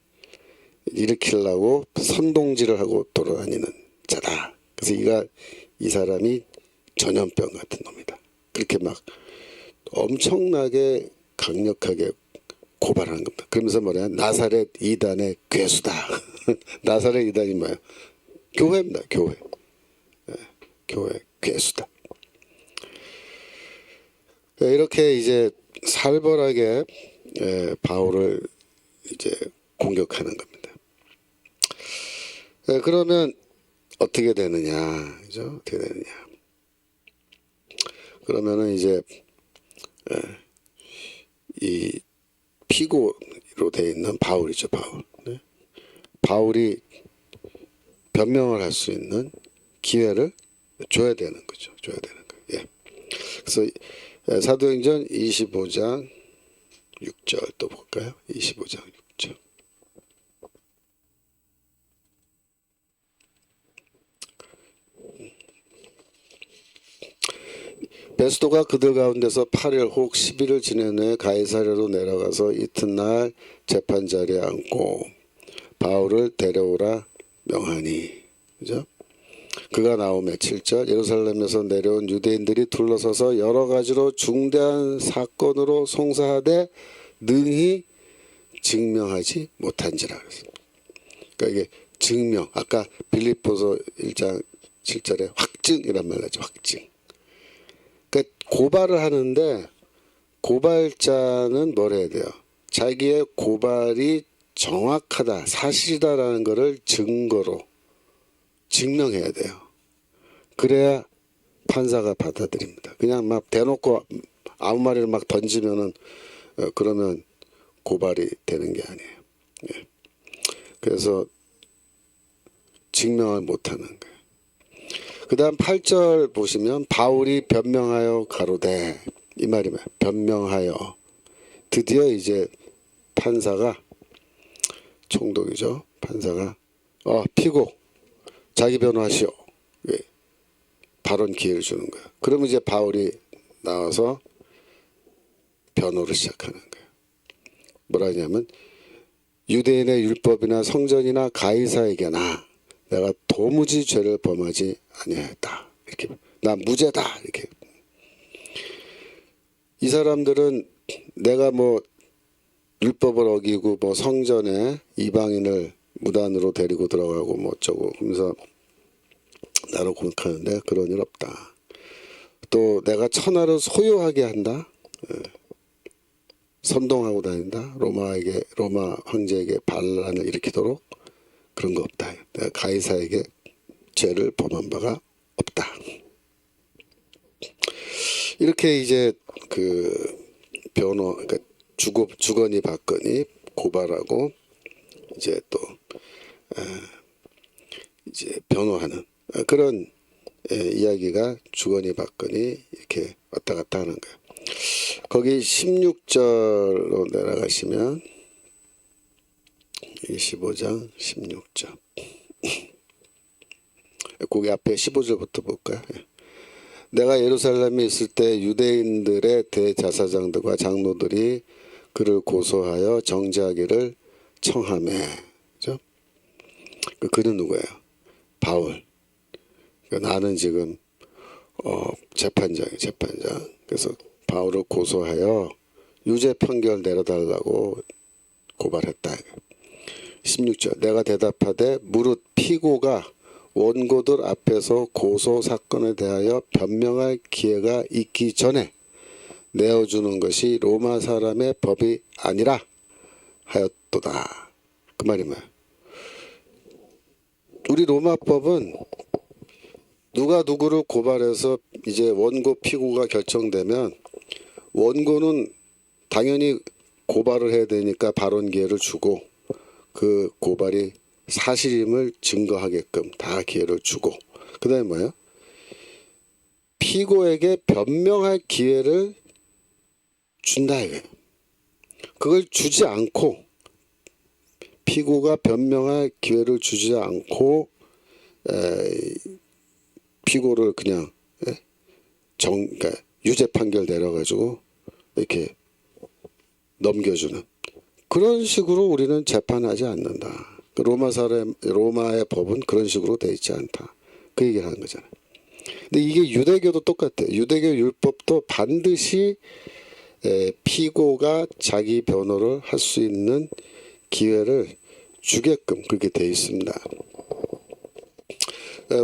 일으키려고 선동질을 하고 돌아다니는 자다. 그래서 이 사람이 전염병 같은 놈이다. 그렇게 막 엄청나게 강력하게 고발하는 겁니다. 그러면서 뭐냐? 나사렛 이단의 괴수다. 나사렛 이단이 뭐야? 교회입니다. 교회. 교회 괴수다. 이렇게 이제 살벌하게 바울을 이제 공격하는 겁니다. 그러면 어떻게 되느냐, 그죠? 어떻게 되느냐? 그러면은 이제 이 피고로 되어 있는 바울이죠, 바울. 네? 바울이 변명을 할 수 있는 기회를 줘야 되는 거죠. 줘야 되는 거예요. 예. 그래서 사도행전 25장 6절 또 볼까요? 25장 6절. 베스도가 그들 가운데서 8일 혹 10일을 지낸 후에 가이사랴로 내려가서 이튿날 재판자리에 앉고 바울을 데려오라 명하니. 그죠? 그가 나오매 7절. 예루살렘에서 내려온 유대인들이 둘러서서 여러 가지로 중대한 사건으로 송사하되 능히 증명하지 못한지라. 그러니까 이게 증명. 아까 빌립보서 1장 7절에 확증이란 말 나죠. 확증. 그러니까 고발을 하는데 고발자는 뭘 해야 돼요? 자기의 고발이 정확하다, 사실이다라는 것을 증거로 증명해야 돼요. 그래야 판사가 받아들입니다. 그냥 막 대놓고 아무 말이나 막 던지면은 그러면 고발이 되는 게 아니에요. 예. 그래서 증명을 못하는 거예요. 그 다음 8절 보시면 바울이 변명하여 가로되, 이 말이 뭐야? 변명하여. 드디어 이제 판사가, 총독이죠, 판사가 피고 자기 변호하시오, 예. 발언 기회를 주는 거야. 그러면 이제 바울이 나와서 변호를 시작하는 거예요. 뭐라 하냐면, 유대인의 율법이나 성전이나 가이사에게나 내가 도무지 죄를 범하지 아니하였다. 이렇게, 나 무죄다. 이렇게. 이 사람들은 내가 뭐 율법을 어기고 뭐 성전에 이방인을 무단으로 데리고 들어가고 뭐 어쩌고 하면서 나를 공격하는데 그런 일 없다. 또 내가 천하를 소유하게 한다. 선동하고 다닌다. 로마 황제에게 반란을 일으키도록 그런 거 없다. 내가 가이사에게 죄를 범한 바가 없다. 이렇게 이제 그 변호, 그러니까 주거니 받거니 고발하고 이제 또 이제 변호하는 그런 이야기가 주거니 받거니 이렇게 왔다 갔다 하는 거예요. 거기 16절로 내려가시면 25장 16절 거기 앞에 15절부터 볼까요? 내가 예루살렘에 있을 때 유대인들의 대제사장들과 장로들이 그를 고소하여 정죄하기를 청하매. 그죠? 그는 누구예요? 바울. 나는 지금 재판장이에요. 재판장. 그래서 바울을 고소하여 유죄 판결 내려달라고 고발했다. 16절 내가 대답하되 무릇 피고가 원고들 앞에서 고소 사건에 대하여 변명할 기회가 있기 전에 내어주는 것이 로마 사람의 법이 아니라 하였도다. 그 말이 뭐야? 우리 로마법은 누가 누구를 고발해서 이제 원고 피고가 결정되면 원고는 당연히 고발을 해야 되니까 발언 기회를 주고 그 고발이 사실임을 증거하게끔 다 기회를 주고 그 다음에 뭐예요? 피고에게 변명할 기회를 준다 이거예요. 그걸 주지 않고 피고가 변명할 기회를 주지 않고 피고를 그냥 그러니까 유죄 판결 내려가지고 이렇게 넘겨주는 그런 식으로 우리는 재판하지 않는다. 로마의 법은 그런 식으로 돼 있지 않다. 그 얘기를 하는 거잖아요. 근데 이게 유대교도 똑같아요. 유대교 율법도 반드시 피고가 자기 변호를 할 수 있는 기회를 주게끔 그렇게 돼 있습니다.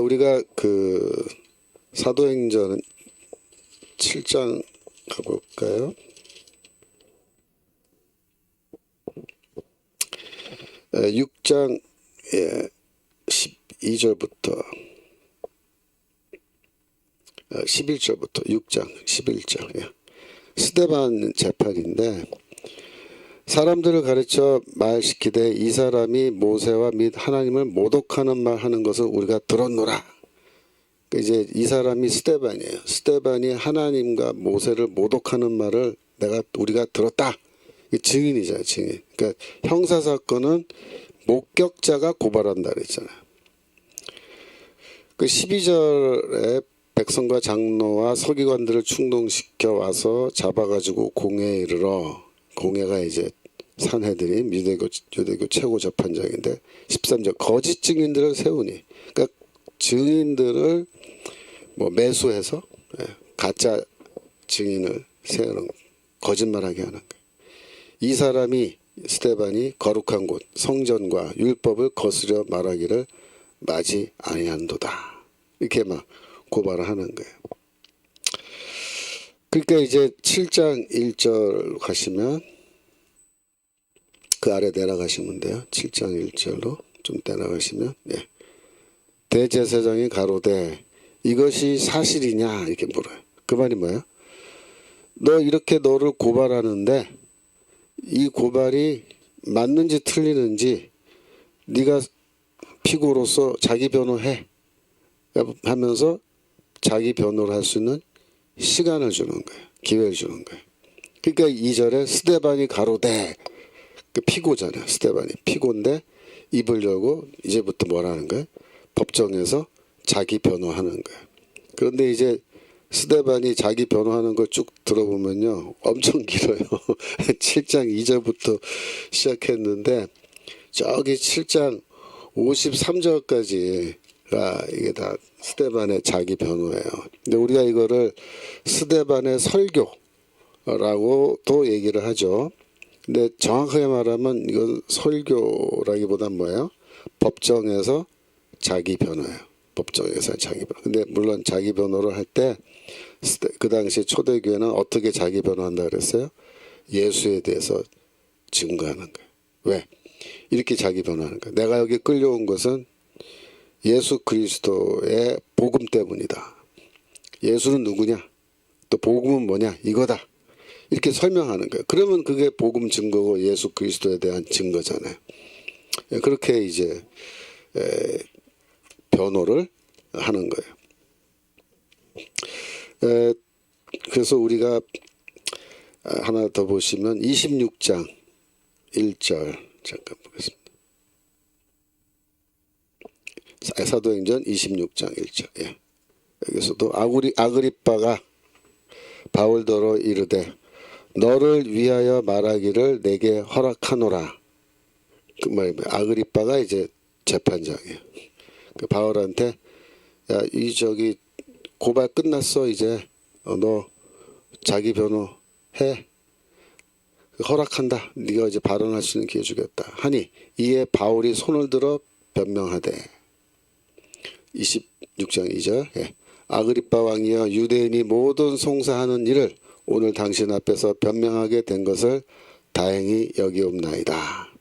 우리가 그 사도행전 7장 가볼까요? 6장 12절부터 11절부터 6장 11절 스데반 재판인데 사람들을 가르쳐 말시키되 이 사람이 모세와 및 하나님을 모독하는 말 하는 것을 우리가 들었노라. 이제 이 사람이 스데반이에요. 스데반이 하나님과 모세를 모독하는 말을 우리가 들었다. 증인이잖아요, 증인. 그러니까 형사 사건은 목격자가 고발한다 그랬잖아요. 그 12절에 백성과 장로와 서기관들을 충동시켜 와서 잡아가지고 공회에 이르러 공회가 이제 산헤드린 유대교 최고 재판장인데 13절 거짓 증인들을 세우니 그러니까 증인들을 뭐 매수해서 가짜 증인을 세우는 거짓말하게 하는 거예요. 이 사람이 스데반이 거룩한 곳 성전과 율법을 거스려 말하기를 마지 아니한도다. 이렇게 막 고발을 하는 거예요. 그러니까 이제 7장 1절 가시면 그 아래 내려가시면 돼요. 7장 1절로 좀 내려가시면 대제사장이 가로되 이것이 사실이냐 이렇게 물어요. 그 말이 뭐예요? 너 이렇게 너를 고발하는데 이 고발이 맞는지 틀리는지 네가 피고로서 자기 변호해 하면서 자기 변호를 할 수 있는 시간을 주는 거예요. 기회를 주는 거예요. 그러니까 2절에 스데반이 가로되, 그 피고잖아요. 스데반이 피고인데 입을 열고 이제부터 뭐라는 거예요? 법정에서 자기 변호하는 거예요. 그런데 이제 스데반이 자기 변호하는 걸 쭉 들어보면요, 엄청 길어요. 7장 2절부터 시작했는데 저기 7장 53절까지가 이게 다 스데반의 자기 변호예요. 근데 우리가 이거를 스데반의 설교라고도 얘기를 하죠. 근데 정확하게 말하면 이건 설교라기보단 뭐예요? 법정에서 자기 변호예요. 법정에서 자기 변호. 근데 물론 자기 변호를 할 때 그 당시 초대교회는 어떻게 자기 변호한다 그랬어요? 예수에 대해서 증거하는 거예요. 왜? 이렇게 자기 변호하는 거예요. 내가 여기 끌려온 것은 예수 그리스도의 복음 때문이다. 예수는 누구냐? 또 복음은 뭐냐? 이거다. 이렇게 설명하는 거예요. 그러면 그게 복음 증거고 예수 그리스도에 대한 증거잖아요. 그렇게 이제 변호를 하는 거예요. 그래서 우리가 하나 더 보시면 26장 1절 잠깐 보겠습니다. 사도행전 26장 1절. 예. 여기서도 아그리빠가 바울더러 이르되 너를 위하여 말하기를 내게 허락하노라. 그 말 아그리빠가 이제 재판장이에요. 그 바울한테 야, 이 저기 고발 끝났어 이제 너 자기 변호 해. 허락한다. 네가 이제 발언할 수 있는 기회 주겠다. 하니 이에 바울이 손을 들어 변명하되 26장 2절 예. 아그리빠 왕이여 유대인이 모든 송사하는 일을 오늘 당신 앞에서 변명하게 된 것을 다행히 여기옵나이다.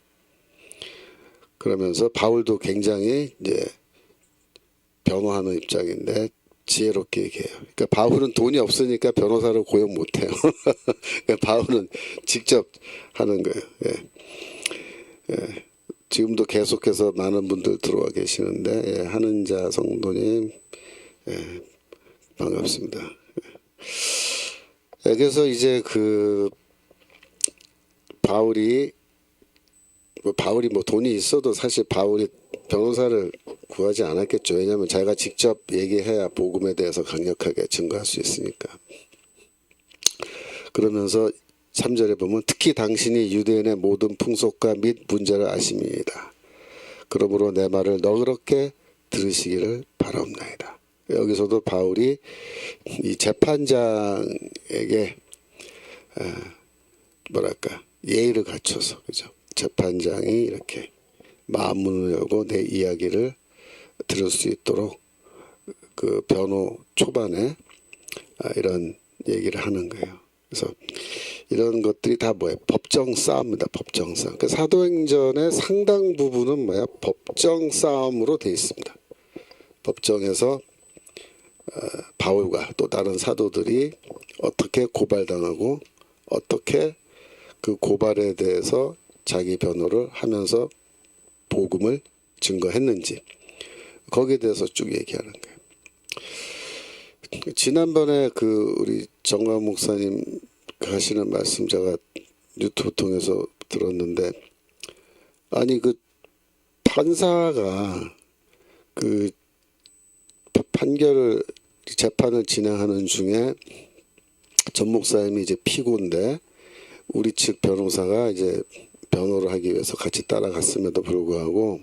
그러면서 바울도 굉장히 이제 변호하는 입장인데 지혜롭게 얘기해요. 그러니까 바울은 돈이 없으니까 변호사를 고용 못해요. 그러니까 바울은 직접 하는 거예요. 예. 예. 지금도 계속해서 많은 분들 들어와 계시는데 예. 하는자 성도님 예. 반갑습니다. 예. 그래서 이제 그 바울이 뭐 돈이 있어도 사실 바울이 변호사를 구하지 않았겠죠. 왜냐하면 자기가 직접 얘기해야 복음에 대해서 강력하게 증거할 수 있으니까. 그러면서 3절에 보면 특히 당신이 유대인의 모든 풍속과 및 문제를 아심이다. 그러므로 내 말을 너그럽게 들으시기를 바라옵나이다. 여기서도 바울이 이 재판장에게 뭐랄까 예의를 갖춰서 그죠. 재판장이 이렇게 마음문을 열고 내 이야기를 들을 수 있도록 그 변호 초반에 이런 얘기를 하는 거예요. 그래서 이런 것들이 다 뭐예요? 법정 싸움입니다. 법정 싸움. 그 사도행전의 상당 부분은 뭐야? 법정 싸움으로 돼 있습니다. 법정에서 바울과 또 다른 사도들이 어떻게 고발당하고 어떻게 그 고발에 대해서 자기 변호를 하면서 복음을 증거했는지 거기에 대해서 쭉 얘기하는 거예요. 지난번에 그 우리 정광 목사님 하시는 말씀 제가 유튜브 통해서 들었는데 아니 그 판사가 그 판결을 재판을 진행하는 중에 전 목사님이 이제 피고인데 우리 측 변호사가 이제 변호를 하기 위해서 같이 따라갔음에도 불구하고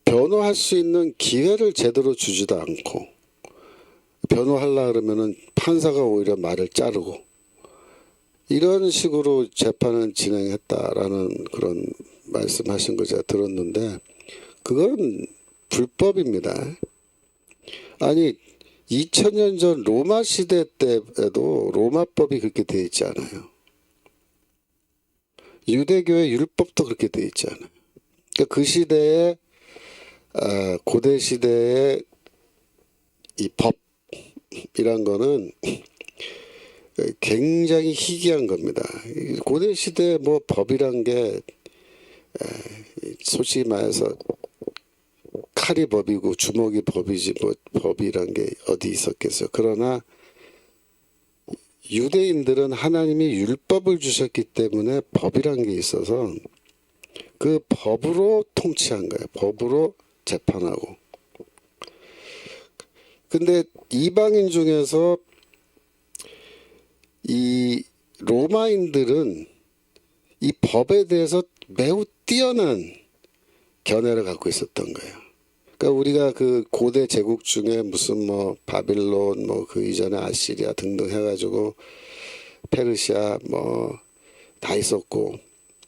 변호할 수 있는 기회를 제대로 주지도 않고 변호하려 그러면은 판사가 오히려 말을 자르고 이런 식으로 재판을 진행했다라는 그런 말씀하신 거 제가 들었는데 그건 불법입니다. 아니 2000년 전 로마 시대 때에도 로마법이 그렇게 돼 있지 않아요. 유대교의 율법도 그렇게 돼 있지 않아요. 그러니까 그 시대에 고대 시대의 이 법 법이란 거는 굉장히 희귀한 겁니다. 고대 시대 뭐 법이란 게 솔직히 말해서 칼이 법이고 주먹이 법이지 뭐 법이란 게 어디 있었겠어요. 그러나 유대인들은 하나님이 율법을 주셨기 때문에 법이란 게 있어서 그 법으로 통치한 거예요. 법으로 재판하고. 근데 이방인 중에서 이 로마인들은 이 법에 대해서 매우 뛰어난 견해를 갖고 있었던 거예요. 그러니까 우리가 그 고대 제국 중에 무슨 뭐 바빌론 뭐 그 이전에 아시리아 등등 해가지고 페르시아 뭐 다 있었고,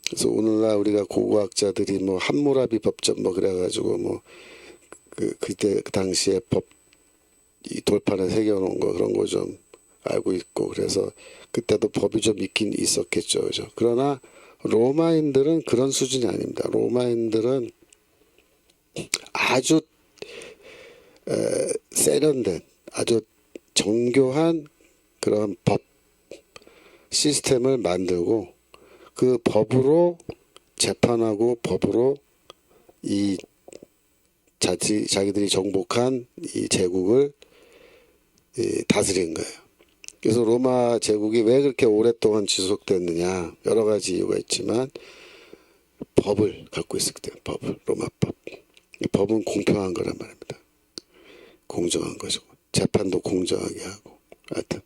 그래서 오늘날 우리가 고고학자들이 뭐 함무라비 법전 뭐 그래가지고 뭐 그때 그 당시에 법 이 돌판에 새겨놓은 거 그런 거 좀 알고 있고, 그래서 그때도 법이 좀 있긴 있었겠죠, 그죠? 그러나 로마인들은 그런 수준이 아닙니다. 로마인들은 아주 세련된 아주 정교한 그런 법 시스템을 만들고 그 법으로 재판하고 법으로 이 자기들이 정복한 이 제국을 다스린 거예요. 그래서 로마 제국이 왜 그렇게 오랫동안 지속됐느냐, 여러 가지 이유가 있지만 법을 갖고 있었기 때문에. 법을, 로마법. 이 법은 공평한 거란 말입니다. 공정한 것이고 재판도 공정하게 하고. 하여튼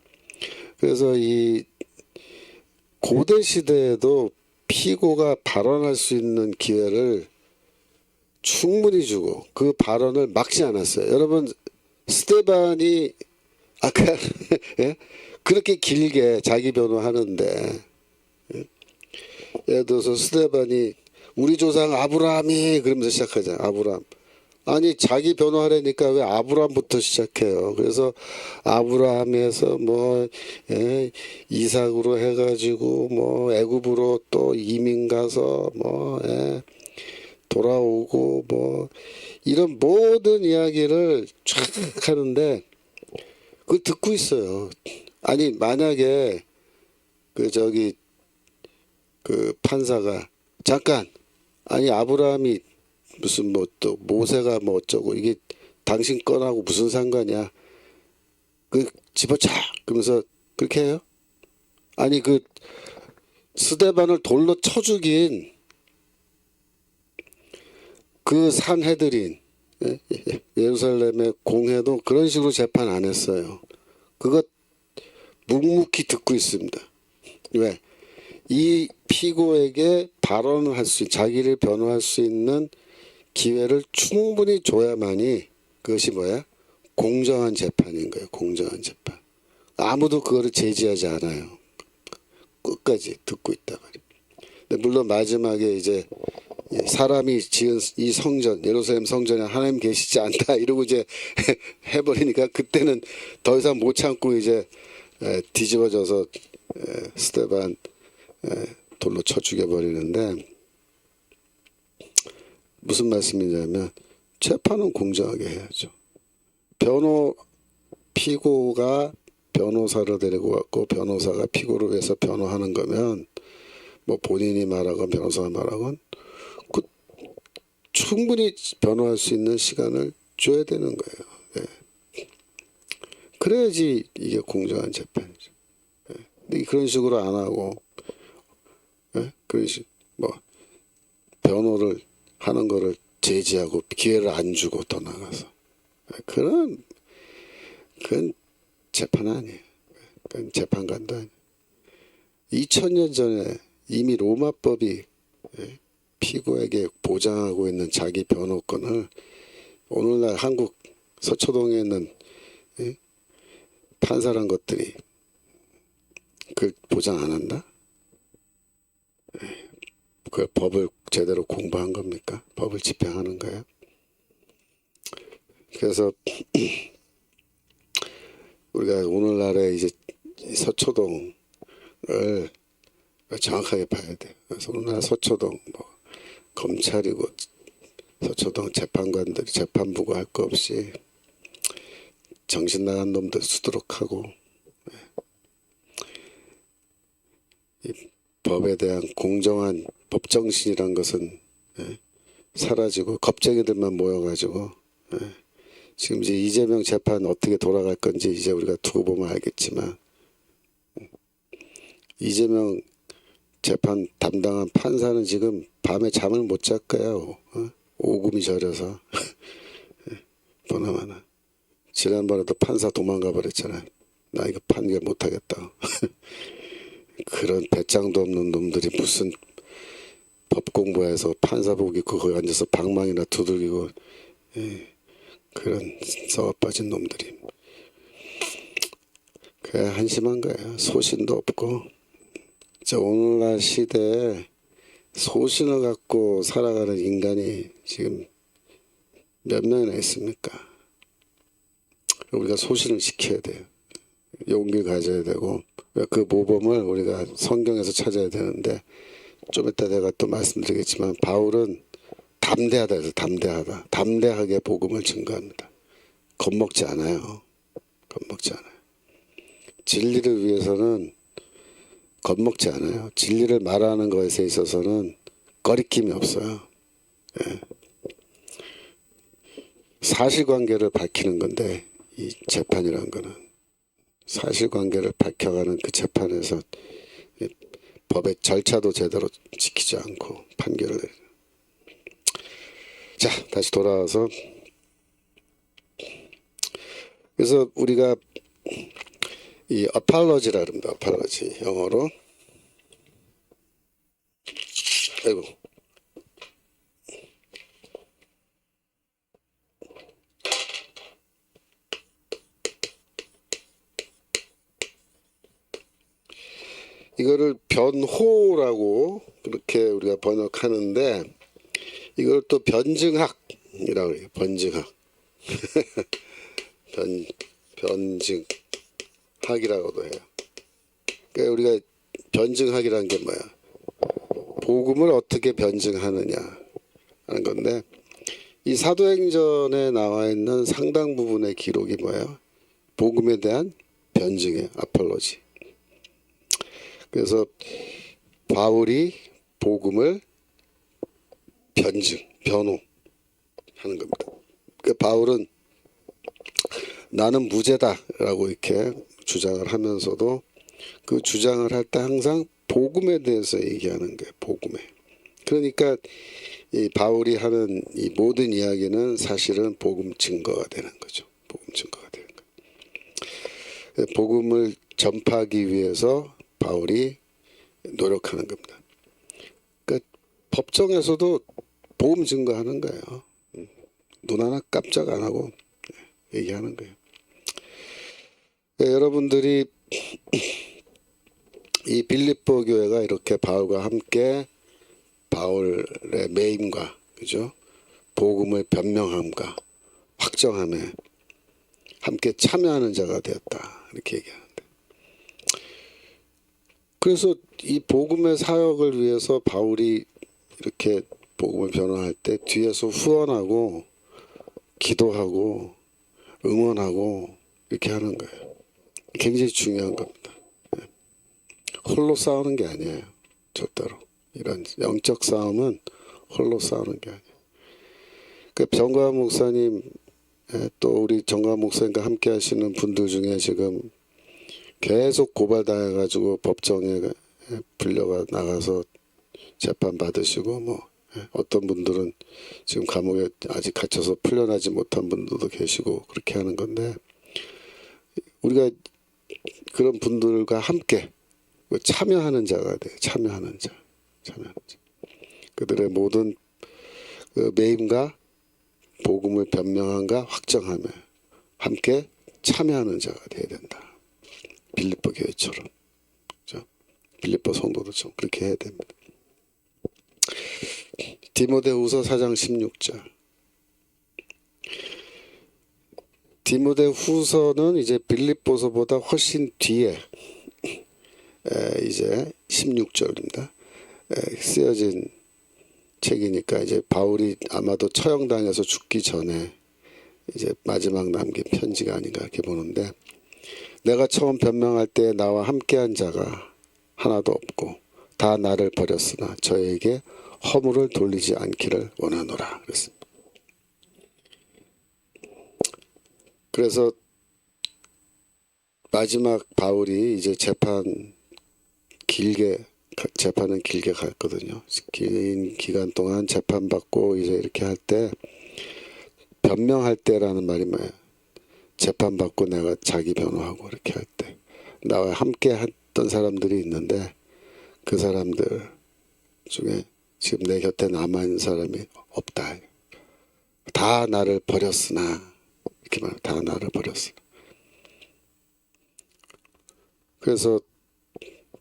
그래서 이 고대 시대에도 피고가 발언할 수 있는 기회를 충분히 주고 그 발언을 막지 않았어요. 여러분, 스테반이 아까 예? 그렇게 길게 자기 변호하는데, 예? 예를 들어서 스테반이 우리 조상 아브라함이 그러면서 시작하잖아요. 아브라함. 아니 자기 변호하려니까 왜 아브라함부터 시작해요. 그래서 아브라함에서 뭐 이삭으로 해가지고 뭐 애굽으로 또 이민 가서 뭐 돌아오고 뭐 이런 모든 이야기를 쫙 하는데 그걸 듣고 있어요. 아니 만약에 그 판사가 잠깐, 아니 아브라함이 무슨 뭐 또 모세가 뭐 어쩌고 이게 당신 건하고 무슨 상관이야, 그 집어쳐 그러면서 그렇게 해요? 아니 그 스데반을 돌로 쳐 죽인 그 산헤드린 예루살렘의 공회도 그런 식으로 재판 안 했어요. 그거 묵묵히 듣고 있습니다. 왜? 이 피고에게 발언을 할 수, 자기를 변호할 수 있는 기회를 충분히 줘야만이 그것이 뭐야? 공정한 재판인 거예요. 공정한 재판. 아무도 그거를 제지하지 않아요. 끝까지 듣고 있단 말이에요. 근데 물론 마지막에 이제 사람이 지은 이 성전, 예루살렘 성전에 하나님 계시지 않다 이러고 이제 해버리니까 그때는 더 이상 못 참고 이제 뒤집어져서 스데반 돌로 쳐 죽여버리는데, 무슨 말씀이냐면 재판은 공정하게 해야죠. 피고가 변호사를 데리고 왔고 변호사가 피고를 위해서 변호하는 거면 뭐 본인이 말하건 변호사가 말하건 그 충분히 변호할 수 있는 시간을 줘야 되는 거예요. 그래야지 이게 공정한 재판이죠. 근데 그런 식으로 안 하고 그런 식 뭐 변호를 하는 거를 제지하고 기회를 안 주고 더 나가서 그건 재판 아니에요. 그건 재판관도 아니에요. 2000년 전에 이미 로마법이 피고에게 보장하고 있는 자기 변호권을 오늘날 한국 서초동에 있는 판사란 것들이 그 보장 안 한다? 그 법을 제대로 공부한 겁니까? 법을 집행하는 거예요? 그래서 우리가 오늘날의 이제 서초동을 정확하게 봐야 돼요. 그래서 오늘날 서초동 뭐 검찰이고 서초동 재판관들이 재판부가 할 거 없이 정신 나간 놈들 수두룩하고 이 법에 대한 공정한 법정신이란 것은 사라지고 겁쟁이들만 모여가지고 지금 이제 이재명 재판 어떻게 돌아갈 건지 이제 우리가 두고 보면 알겠지만 이재명 재판 담당한 판사는 지금 밤에 잠을 못 잘 거예요. 오금이 저려서 보나마나 지난번에도 판사 도망가 버렸잖아요. 나 이거 판결 못하겠다. 그런 배짱도 없는 놈들이 무슨 법 공부해서 판사복 입고 거기 앉아서 방망이나 두들기고 그런 썩어 빠진 놈들이 그래 한심한 거예요. 소신도 없고 오늘날 시대에 소신을 갖고 살아가는 인간이 지금 몇 명이나 있습니까? 우리가 소신을 지켜야 돼요. 용기를 가져야 되고 그 모범을 우리가 성경에서 찾아야 되는데 좀 이따 내가 또 말씀드리겠지만 바울은 담대하다 해서 담대하게 복음을 증거합니다. 겁먹지 않아요. 겁먹지 않아요. 진리를 위해서는 겁먹지 않아요. 진리를 말하는 것에 있어서는 거리낌이 없어요. 사실관계를 밝히는 건데 이 재판이라는 거는 사실관계를 밝혀가는 그 재판에서 법의 절차도 제대로 지키지 않고 판결을 내려. 자, 다시 돌아와서 그래서 우리가 이 apology라 그럽니다. apology 영어로. 아이고. 이거를 변호라고 그렇게 우리가 번역하는데 이걸 또 변증학이라고 해요. 변증학. 변증학이라고도 해요. 그러니까 우리가 변증학이라는 게 뭐야? 복음을 어떻게 변증하느냐 하는 건데 이 사도행전에 나와 있는 상당 부분의 기록이 뭐예요? 복음에 대한 변증이에요. 아폴로지. 그래서 바울이 복음을 변호하는 겁니다. 그 바울은 나는 무죄다라고 이렇게 주장을 하면서도 그 주장을 할 때 항상 복음에 대해서 얘기하는 거예요. 복음에. 그러니까 이 바울이 하는 이 모든 이야기는 사실은 복음 증거가 되는 거죠. 복음 증거가 되는 거예요. 복음을 전파하기 위해서 바울이 노력하는 겁니다. 그러니까 법정에서도 복음 증거하는 거예요. 눈 하나 깜짝 안 하고 얘기하는 거예요. 그러니까 여러분들이 이 빌립보 교회가 이렇게 바울과 함께 바울의 매임과 그죠? 복음을 변명함과 확정함에 함께 참여하는 자가 되었다. 이렇게 얘기하는데. 그래서 이 복음의 사역을 위해서 바울이 이렇게 복음을 변호할 때 뒤에서 후원하고 기도하고 응원하고 이렇게 하는 거예요. 굉장히 중요한 겁니다. 홀로 싸우는 게 아니에요. 절대로. 이런 영적 싸움은 홀로 싸우는 게 아니에요. 그 정광 목사님 또 우리 정광 목사님과 함께 하시는 분들 중에 지금 계속 고발당해가지고 법정에 불려가 나가서 재판 받으시고 뭐 어떤 분들은 지금 감옥에 아직 갇혀서 풀려나지 못한 분들도 계시고 그렇게 하는 건데 우리가 그런 분들과 함께 참여하는 자가 돼요. 참여하는 자. 그들의 모든 그 매임과 복음을 변명함과 확정하며 함께 참여하는 자가 되어야 된다. 빌립보 교회처럼, 그렇죠? 빌립보 성도들처럼 그렇게 해야 됩니다. 디모데후서 4장 16절. 디모데후서는 이제 빌립보서보다 훨씬 뒤에 이제 16절입니다. 쓰여진 책이니까 이제 바울이 아마도 처형당해서 죽기 전에 이제 마지막 남긴 편지가 아닌가 이렇게 보는데, 내가 처음 변명할 때 나와 함께한 자가 하나도 없고 다 나를 버렸으나 저에게 허물을 돌리지 않기를 원하노라 그랬습니다. 그래서 마지막 바울이 이제 재판은 길게 갔거든요. 긴 기간 동안 재판받고 이제 이렇게 할 때, 변명할 때라는 말이 뭐예요? 재판받고 내가 자기 변호하고 이렇게 할 때, 나와 함께 했던 사람들이 있는데 그 사람들 중에 지금 내 곁에 남아있는 사람이 없다. 다 나를 버렸으나, 이렇게 말해요. 다 나를 버렸으나. 그래서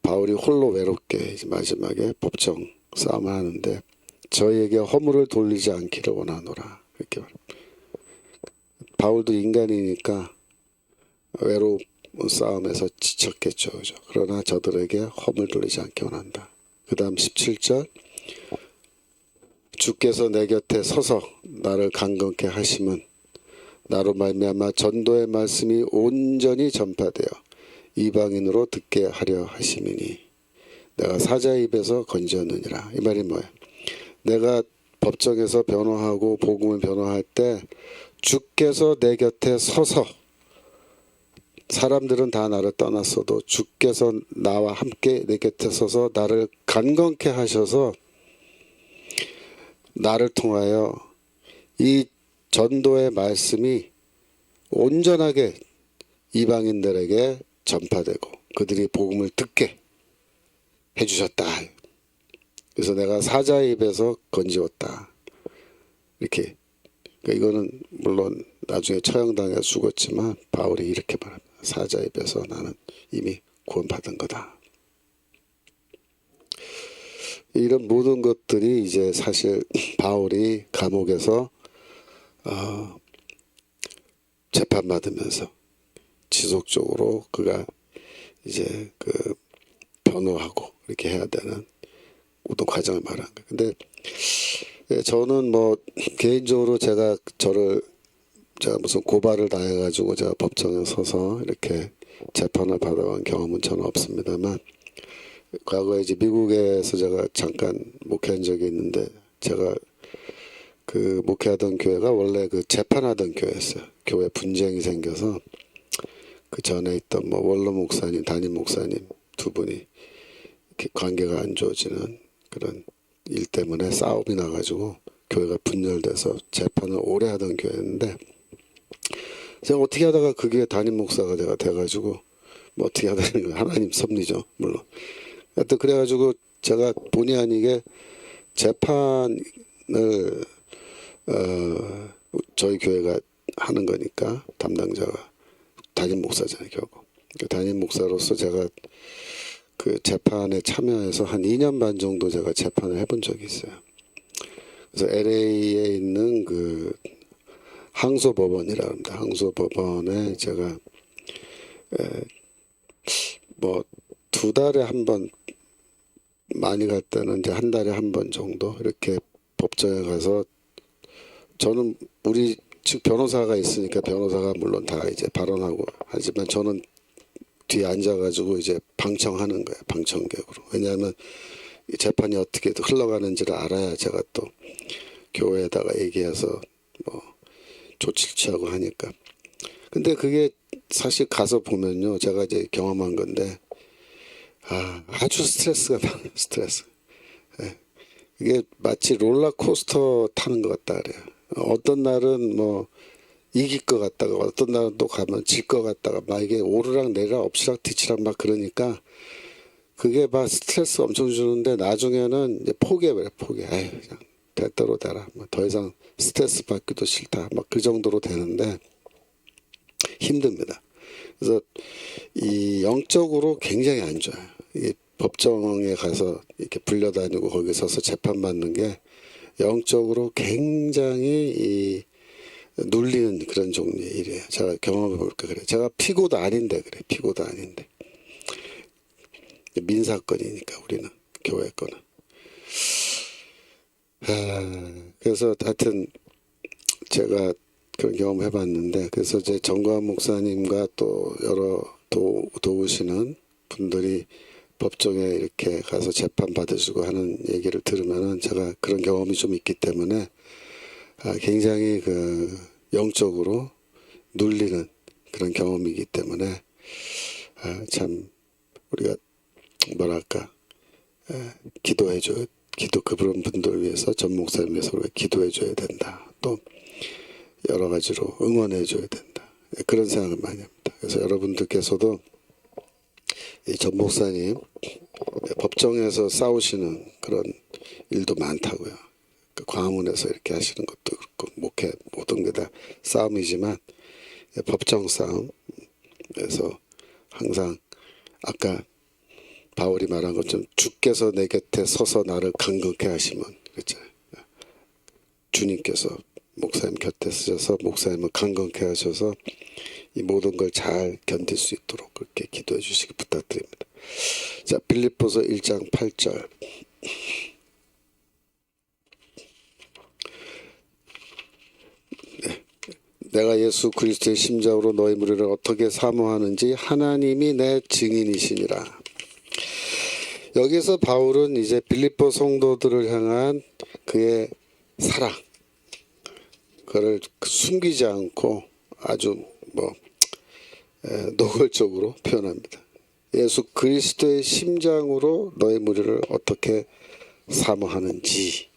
바울이 홀로 외롭게 이제 마지막에 법정 싸움을 하는데, 저희에게 허물을 돌리지 않기를 원하노라 이렇게 말합니다. 바울도 인간이니까 외로운 싸움에서 지쳤겠죠. 그죠? 그러나 저들에게 허물 돌리지 않게 원한다. 그 다음 17절, 주께서 내 곁에 서서 나를 강건케 하심은 나로 말미암아 전도의 말씀이 온전히 전파되어 이방인으로 듣게 하려 하심이니 내가 사자의 입에서 건졌느니라. 이 말이 뭐예요? 내가 법정에서 변호하고 복음을 변호할 때 주께서 내 곁에 서서, 사람들은 다 나를 떠났어도 주께서 나와 함께 내 곁에 서서 나를 강건케 하셔서 나를 통하여 이 전도의 말씀이 온전하게 이방인들에게 전파되고 그들이 복음을 듣게 해주셨다. 그래서 내가 사자의 입에서 건지었다. 이렇게. 그러니까 이거는 물론 나중에 처형당해 죽었지만 바울이 이렇게 말합니다. 사자의 입에서 나는 이미 구원받은 거다. 이런 모든 것들이 이제 사실 바울이 감옥에서 재판받으면서 지속적으로 그가 이제 그 변호하고 이렇게 해야 되는 모든 과정을 말한 거예요. 근데 저는 뭐 개인적으로 제가 무슨 고발을 당해가지고 제가 법정에 서서 이렇게 재판을 받아온 경험은 저는 없습니다만, 과거에 이제 미국에서 제가 잠깐 목회한 적이 있는데, 제가 그 목회하던 교회가 원래 그 재판하던 교회였어요. 교회 분쟁이 생겨서 그 전에 있던 뭐 원로 목사님, 담임 목사님 두 분이 이렇게 관계가 안 좋아지는 그런 일 때문에 싸움이 나가지고 교회가 분열돼서 재판을 오래 하던 교회였는데, 제가 어떻게 하다가 그 교회 담임 목사가 제가 돼가지고, 뭐 어떻게 하다가 하나님 섭리죠 물론. 하여튼 그래가지고 제가 본의 아니게 재판을 저희 교회가 하는 거니까 담당자가 담임 목사잖아요 결국. 그 담임 목사로서 제가 그 재판에 참여해서 한 2년 반 정도 제가 재판을 해본 적이 있어요. 그래서 LA에 있는 그 항소법원이라고 합니다. 항소법원에 제가 뭐 2달에 한 번, 많이 갈 때는 이제 한 달에 한 번 정도 이렇게 법정에 가서, 저는 우리 측 변호사가 있으니까 변호사가 물론 다 이제 발언하고 하지만 저는 뒤에 앉아가지고 이제 방청하는 거예요. 방청객으로. 왜냐하면 이 재판이 어떻게 흘러가는지를 알아야 제가 또 교회에다가 얘기해서 뭐 조치를 취하고 하니까. 근데 그게 사실 가서 보면요, 제가 이제 경험한 건데, 아주 스트레스가 많아요. 스트레스. 예. 이게 마치 롤러코스터 타는 것 같다 그래요. 어떤 날은 뭐 이길 것 같다가 어떤 날은 또 가면 질 것 같다가 막 이게 오르락 내리락 엎치락 뒤치락 막 그러니까 그게 막 스트레스 엄청 주는데 나중에는 이제 포기해버려. 에이, 그냥 대대로 되라. 더 이상 스트레스 받기도 싫다. 막 그 정도로 되는데 힘듭니다. 그래서 이 영적으로 굉장히 안 좋아요. 이 법정에 가서 이렇게 불려다니고 거기 서서 재판받는 게 영적으로 굉장히 이 눌리는 그런 종류의 일이에요. 제가 경험해 볼까 그래. 제가 피고도 아닌데 그래. 피고도 아닌데. 민사건이니까 우리는 교회 거는. 그래서 하여튼 제가 그런 경험 해봤는데, 그래서 이제 정광 목사님과 또 여러 도우시는 분들이 법정에 이렇게 가서 재판 받으시고 하는 얘기를 들으면은 제가 그런 경험이 좀 있기 때문에 굉장히 그 영적으로 눌리는 그런 경험이기 때문에 참 우리가 뭐랄까 그런 분들을 위해서 전 목사님 위해서 우리가 기도해줘야 된다. 또 여러 가지로 응원해줘야 된다. 그런 생각을 많이 합니다. 그래서 여러분들께서도 이 전 목사님 법정에서 싸우시는 그런 일도 많다고요. 그 광화문에서 이렇게 하시는 것도 그렇고 목회 모든 게 다 싸움이지만 법정 싸움에서 항상 아까 바울이 말한 것처럼 주께서 내 곁에 서서 나를 강건케 하시면 그랬잖아요. 주님께서 목사님 곁에 서셔서 목사님을 강건케 하셔서 이 모든 걸 잘 견딜 수 있도록 그렇게 기도해 주시기 부탁드립니다. 자, 빌립보서 1장 8절. 내가 예수 그리스도의 심장으로 너희 무리를 어떻게 사모하는지 하나님이 내 증인이시니라. 여기서 바울은 이제 빌립보 성도들을 향한 그의 사랑, 그걸 숨기지 않고 아주 노골적으로 표현합니다. 예수 그리스도의 심장으로 너희 무리를 어떻게 사모하는지.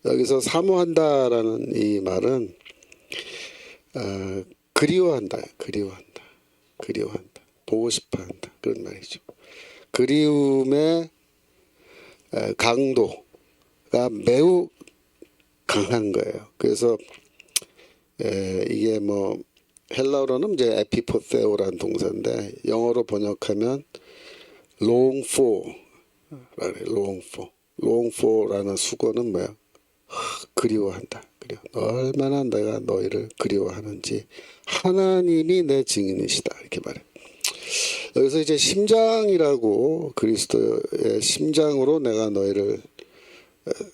여기서 사모한다라는 이 말은 그리워한다, 보고 싶어한다 그런 말이죠. 그리움의 강도가 매우 강한 거예요. 그래서 이게 헬라어로는 이제 에피포테오라는 동사인데 영어로 번역하면 long for라는 수거는 뭐야? 그리워한다. 얼마나 내가 너희를 그리워하는지 하나님이 내 증인이시다 이렇게 말해. 여기서 이제 심장이라고 그리스도의 심장으로 내가 너희를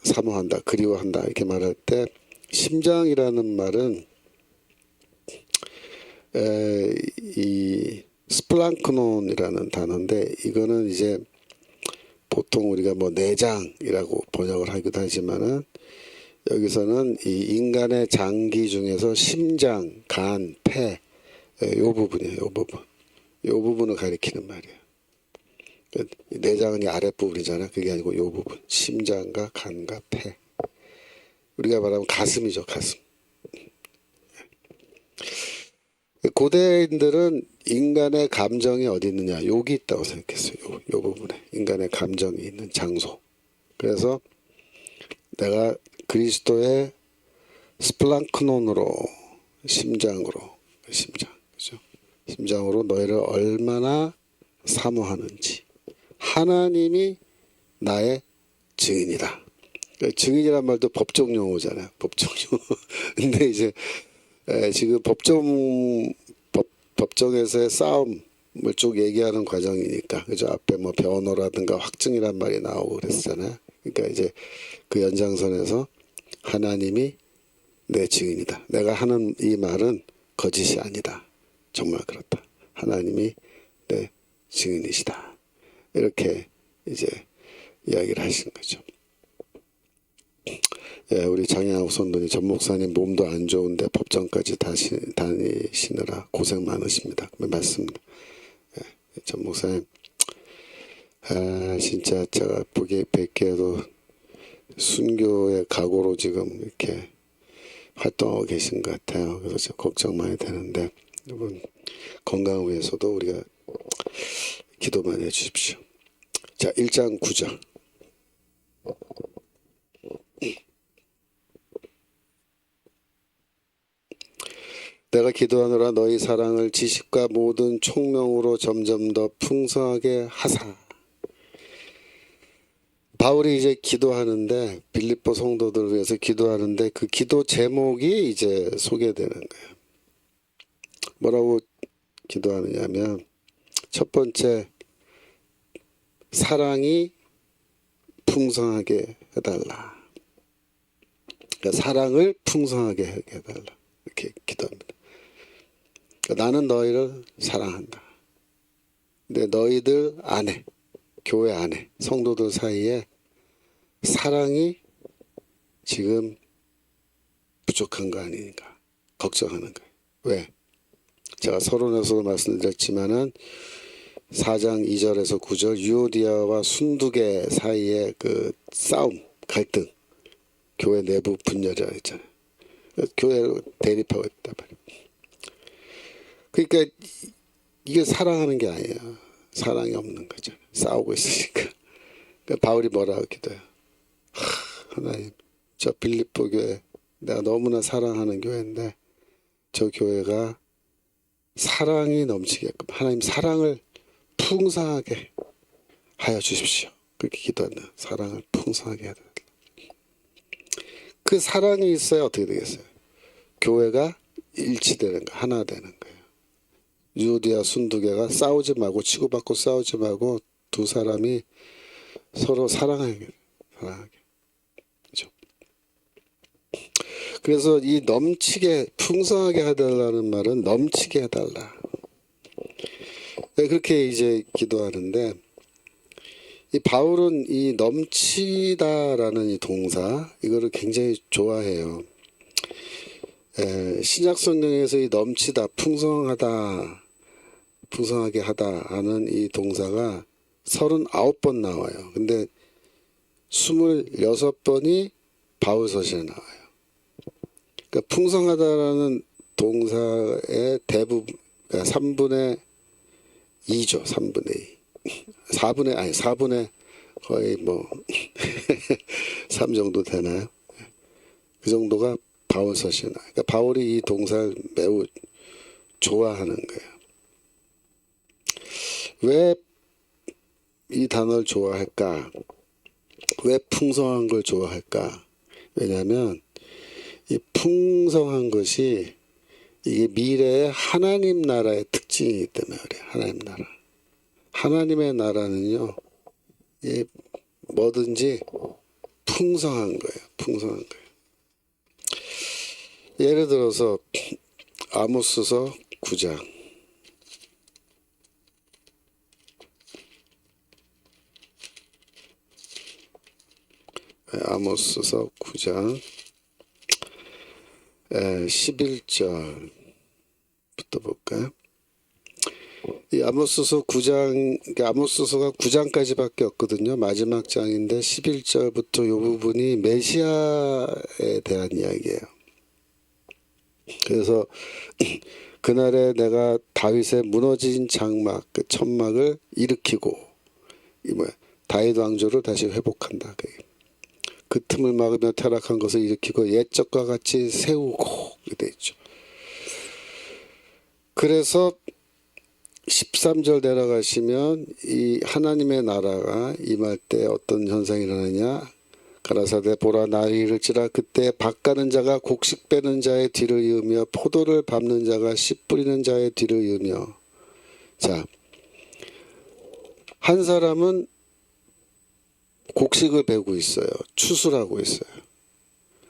사모한다, 그리워한다 이렇게 말할 때 심장이라는 말은 이 스플랑크논이라는 단어인데 이거는 이제 보통 우리가 내장이라고 번역을 하기도 하지만은 여기서는 이 인간의 장기 중에서 심장, 간, 폐 요 부분이에요. 요 부분을 가리키는 말이에요. 내장은 이 아랫부분이잖아. 그게 아니고 요 부분. 심장과 간과 폐. 우리가 말하면 가슴이죠. 가슴. 고대인들은 인간의 감정이 어디 있느냐. 여기 있다고 생각했어요. 요 부분에. 인간의 감정이 있는 장소. 그래서 내가 그리스도의 스플랑크논으로 심장으로 너희를 얼마나 사모하는지 하나님이 나의 증인이다. 증인이란 말도 법정 용어잖아요. 법정 용어. 근데 이제 지금 법정에서의 싸움을 쭉 얘기하는 과정이니까 그죠. 앞에 변호라든가 확증이란 말이 나오고 그랬잖아요. 그러니까 이제 그 연장선에서 하나님이 내 증인이다. 내가 하는 이 말은 거짓이 아니다. 정말 그렇다. 하나님이 내 증인이시다. 이렇게 이제 이야기를 하신 거죠. 우리 장양욱 선도님 전 목사님 몸도 안 좋은데 법정까지 다니시느라 고생 많으십니다. 맞습니다. 전 목사님 진짜 제가 뵙기에도 순교의 각오로 지금 이렇게 활동하고 계신 것 같아요. 그래서 좀 걱정 많이 되는데 여러분 건강을 위해서도 우리가 기도 많이 해주십시오. 자, 1장 9절. 내가 기도하노라 너희 사랑을 지식과 모든 총명으로 점점 더 풍성하게 하사. 바울이 이제 기도하는데 빌립보 성도들을 위해서 기도하는데 그 기도 제목이 이제 소개되는 거예요. 뭐라고 기도하느냐면 첫 번째 사랑이 풍성하게 해달라. 그러니까 사랑을 풍성하게 해달라. 이렇게 기도합니다. 그러니까 나는 너희를 사랑한다. 근데 너희들 안에, 교회 안에, 성도들 사이에 사랑이 지금 부족한 거 아닌가 걱정하는 거예요. 왜? 제가 서론에서도 말씀드렸지만은 4장 2절에서 9절 유오디아와 순두계 사이의 그 싸움, 갈등, 교회 내부 분열이라 했잖아요. 교회로 대립하고 있단 말이에요. 그러니까 이게 사랑하는 게 아니에요. 사랑이 없는 거죠. 싸우고 있으니까. 그러니까 바울이 뭐라고 기도해요. 하나님, 저 빌립보 교회 내가 너무나 사랑하는 교회인데 저 교회가 사랑이 넘치게끔 하나님 사랑을 풍성하게 하여 주십시오. 그렇게 기도한다. 사랑을 풍성하게 해야 된다. 그 사랑이 있어야 어떻게 되겠어요? 교회가 일치되는 거, 하나 되는 거예요. 유오디아 순두계가 싸우지 말고 치고받고 싸우지 말고 두 사람이 서로 사랑하게. 그렇죠? 그래서 이 넘치게 풍성하게 해달라는 말은 넘치게 해달라. 그렇게 이제 기도하는데 이 바울은 이 넘치다라는 이 동사 이거를 굉장히 좋아해요. 신약 성경에서 이 넘치다, 풍성하다, 풍성하게 하다 하는 이 동사가 39번 나와요. 근데 26번이 바울서신에 나와요. 그러니까 풍성하다라는 동사의 대부분, 그러니까 3분의 2죠. 3분의 2. 4분의 거의 뭐 3 정도 되나요? 그 정도가 바울서신. 그러니까 바울이 이 동사를 매우 좋아하는 거예요. 왜 이 단어를 좋아할까? 왜 풍성한 걸 좋아할까? 왜냐하면 이 풍성한 것이 이게 미래의 하나님 나라의 특징이기 때문에 그래요. 하나님 나라. 하나님의 나라는요, 뭐든지 풍성한 거예요. 풍성한 거예요. 예를 들어서 아모스서 9장. 아모스서 9장 11절부터 볼까요? 이 아모스서 9장, 아모스서가 9장까지밖에 없거든요. 마지막 장인데 11절부터 이 부분이 메시아에 대한 이야기예요. 그래서 그날에 내가 다윗의 무너진 장막, 그 천막을 일으키고 다윗 왕조를 다시 회복한다. 그 틈을 막으며 타락한 것을 일으키고 옛적과 같이 세우고 돼 있죠. 그래서 13절 내려가시면 이 하나님의 나라가 임할 때 어떤 현상이 일어나냐. 가라사대 보라 날이 이를지라 그때 밭 가는 자가 곡식 빼는 자의 뒤를 이으며 포도를 밟는 자가 씨 뿌리는 자의 뒤를 이으며. 자, 한 사람은 곡식을 베고 있어요. 추수를 하고 있어요.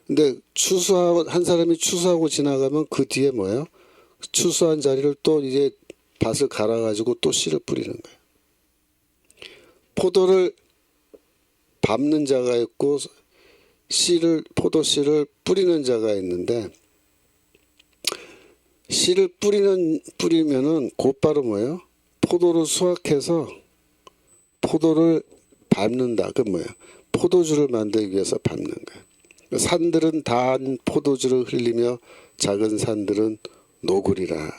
근데 한 사람이 추수하고 지나가면 그 뒤에 뭐예요? 추수한 자리를 또 이제 밭을 갈아가지고 또 씨를 뿌리는 거예요. 포도를 밟는 자가 있고 포도씨를 뿌리는 자가 있는데 씨를 뿌리면은 곧바로 뭐예요? 포도를 수확해서 포도를 밟는다. 그 뭐예요? 포도주를 만들기 위해서 밟는 거예요. 산들은 단 포도주를 흘리며 작은 산들은 녹으리라.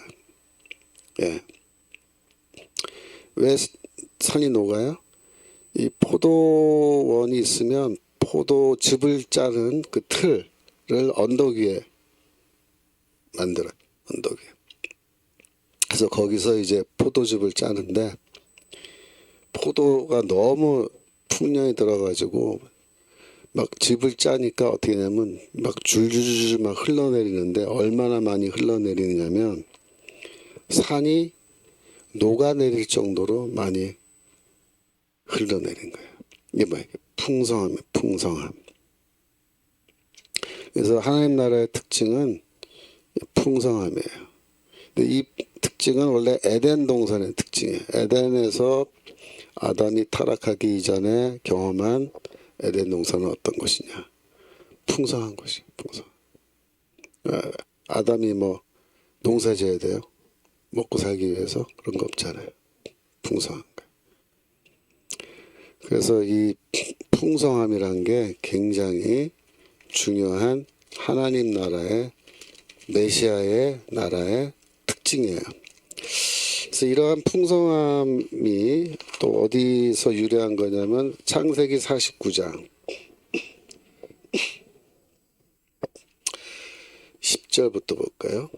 예. 왜 산이 녹아요? 이 포도원이 있으면 포도즙을 짜는 그 틀을 언덕 위에 만들어요. 언덕 위에. 그래서 거기서 이제 포도즙을 짜는데 포도가 너무 풍년이 들어가지고 막 즙을 짜니까 어떻게 되냐면 막 줄줄줄 막 흘러내리는데 얼마나 많이 흘러내리느냐면 산이 녹아내릴 정도로 많이 흘러내린 거예요. 이게 뭐예요? 풍성함이에요. 풍성함. 그래서 하나님 나라의 특징은 풍성함이에요. 근데 이 특징은 원래 에덴 동산의 특징이에요. 에덴에서 아담이 타락하기 이전에 경험한 에덴 동산은 어떤 것이냐? 풍성한 것이 풍성. 아담이 뭐 농사 지어야 돼요? 먹고 살기 위해서 그런 거 없잖아요. 풍성한 거. 그래서 이 풍성함이란 게 굉장히 중요한 하나님 나라의 메시아의 나라의 특징이에요. 그래서 이러한 풍성함이 또 어디서 유래한 거냐면 창세기 49장 10절부터 볼까요?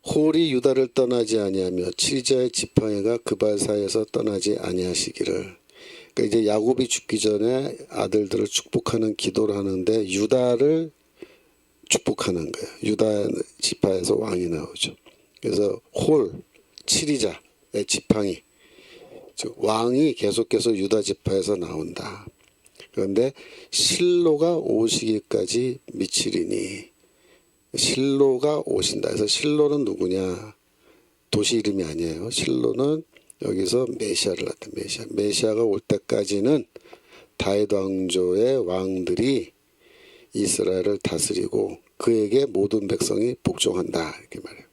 홀이 유다를 떠나지 아니하며 칠자의 지팡이가 그발 사이에서 떠나지 아니하시기를. 그러니까 이제 야곱이 죽기 전에 아들들을 축복하는 기도를 하는데 유다를 축복하는 거예요. 유다 지파에서 왕이 나오죠. 그래서 홀, 칠이자의 지팡이, 즉 왕이 계속해서 유다 지파에서 나온다. 그런데 실로가 오시기까지 미치리니. 실로가 오신다. 그래서 실로는 누구냐? 도시 이름이 아니에요. 실로는 여기서 메시아를 나타. 메시아가 올 때까지는 다윗 왕조의 왕들이 이스라엘을 다스리고 그에게 모든 백성이 복종한다. 이렇게 말해요.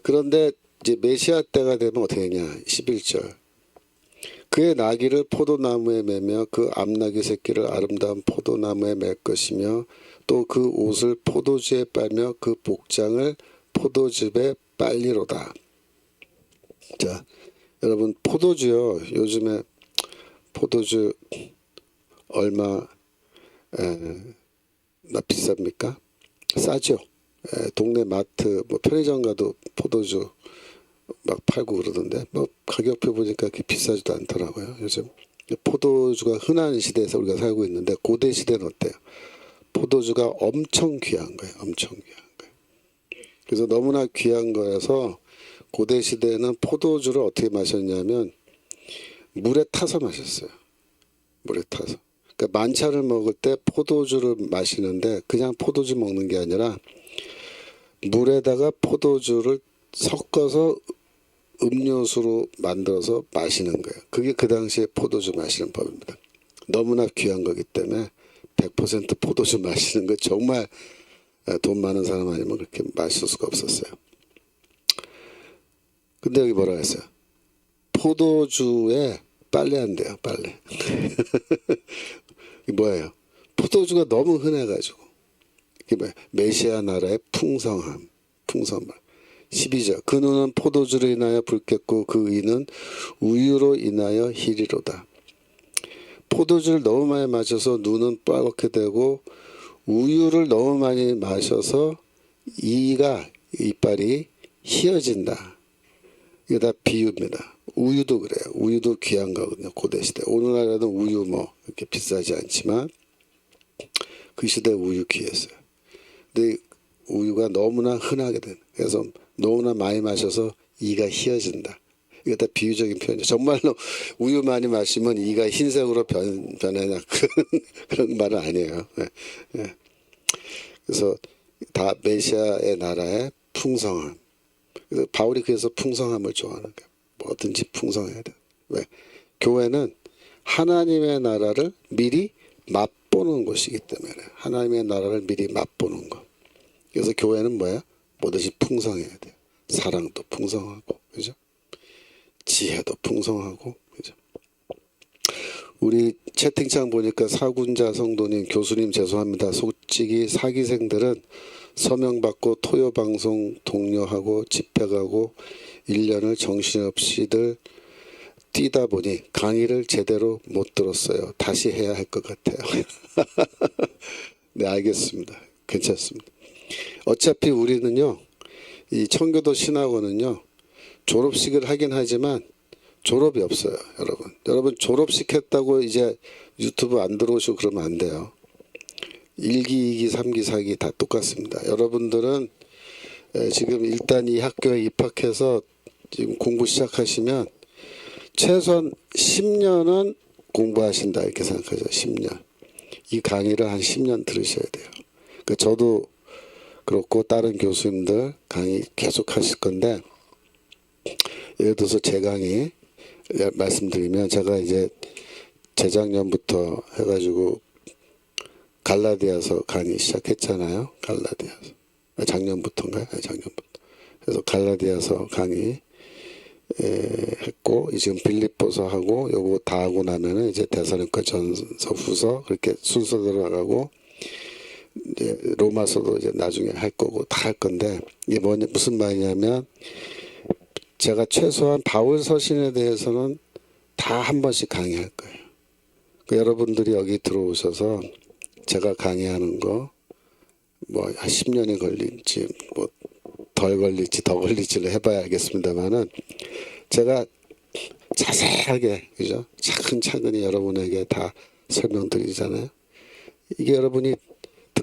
그런데 이제 메시아 때가 되면 어떻게 되냐? 11절. 그의 나귀를 포도나무에 매며 그 암나귀 새끼를 아름다운 포도나무에 맬 것이며 또 그 옷을 포도주에 빨며 그 복장을 포도즙에 빨리로다. 자, 여러분 포도주요. 요즘에 포도주 얼마 나 비쌉니까? 싸죠. 동네 마트 뭐 편의점 가도 포도주 막 팔고 그러던데 뭐 가격표 보니까 그렇게 비싸지도 않더라고요. 요즘 포도주가 흔한 시대에서 우리가 살고 있는데 고대 시대는 어때요? 포도주가 엄청 귀한 거예요. 엄청 귀한 거예요. 그래서 너무나 귀한 거여서 고대 시대에는 포도주를 어떻게 마셨냐면 물에 타서 마셨어요. 물에 타서. 그러니까 만차를 먹을 때 포도주를 마시는데 그냥 포도주 먹는 게 아니라 물에다가 포도주를 섞어서 음료수로 만들어서 마시는 거예요. 그게 그 당시에 포도주 마시는 법입니다. 너무나 귀한 거기 때문에 100% 포도주 마시는 거 정말 돈 많은 사람 아니면 그렇게 마실 수가 없었어요. 근데 여기 뭐라 했어요? 포도주에 빨래한대요. 빨래. 이게 뭐예요? 포도주가 너무 흔해가지고 이게 뭐예요? 메시아 나라의 풍성함. 12절. 그 눈은 포도주로 인하여 붉겠고 그 이는 우유로 인하여 희리로다. 포도주를 너무 많이 마셔서 눈은 빨갛게 되고 우유를 너무 많이 마셔서 이빨이 희어진다. 이게 다 비유입니다. 우유도 그래요. 우유도 귀한 거거든요. 고대시대. 오늘날에는 우유 뭐 이렇게 비싸지 않지만 그 시대 우유 귀했어요. 근데 우유가 너무나 흔하게 된. 그래서 너무나 많이 마셔서 이가 희어진다. 이거 다 비유적인 표현이죠. 정말로 우유 많이 마시면 이가 흰색으로 변하냐 그런 말은 아니에요. 예. 그래서 다 메시아의 나라의 풍성함. 그래서 바울이 그래서 풍성함을 좋아하는 거예요. 뭐든지 풍성해야 돼. 왜? 교회는 하나님의 나라를 미리 맛보는 곳이기 때문에 하나님의 나라를 미리 맛보는 것. 그래서 교회는 뭐야? 뭐든지 풍성해야 돼요. 사랑도 풍성하고, 그죠? 지혜도 풍성하고, 그죠? 우리 채팅창 보니까 사군자 성도님, 교수님 죄송합니다. 솔직히 사기생들은 서명받고 토요방송 독려하고 집회가고 1년을 정신없이들 뛰다 보니 강의를 제대로 못 들었어요. 다시 해야 할 것 같아요. 네, 알겠습니다. 괜찮습니다. 어차피 우리는요, 이 청교도 신학원은요, 졸업식을 하긴 하지만 졸업이 없어요, 여러분. 여러분 졸업식 했다고 이제 유튜브 안 들어오시고 그러면 안 돼요. 1기, 2기, 3기, 4기 다 똑같습니다. 여러분들은 지금 일단 이 학교에 입학해서 지금 공부 시작하시면 최소한 10년은 공부하신다 이렇게 생각하죠. 10년. 이 강의를 한 10년 들으셔야 돼요. 그러니까 저도 그렇고 다른 교수님들 강의 계속 하실 건데, 예를 들어서 제 강의 말씀드리면, 제가 이제 재작년부터 해가지고 갈라디아서 강의 시작했잖아요. 갈라디아서 작년부터인가요? 작년부터. 그래서 갈라디아서 강의 했고, 지금 빌립보서 하고, 요거 다 하고 나면은 이제 데살로니가 전서, 후서, 그렇게 순서대로 나가고, 이제 로마서도 이제 나중에 할 거고 다 할 건데, 이게 무슨 말이냐면, 제가 최소한 바울 서신에 대해서는 다 한 번씩 강의할 거예요. 여러분들이 여기 들어오셔서 제가 강의하는 거 뭐 한 10년이 걸릴지 뭐 덜 걸릴지 더 걸릴지를 해봐야 알겠습니다만은, 제가 자세하게, 그죠? 차근차근히 여러분에게 다 설명드리잖아요. 이게 여러분이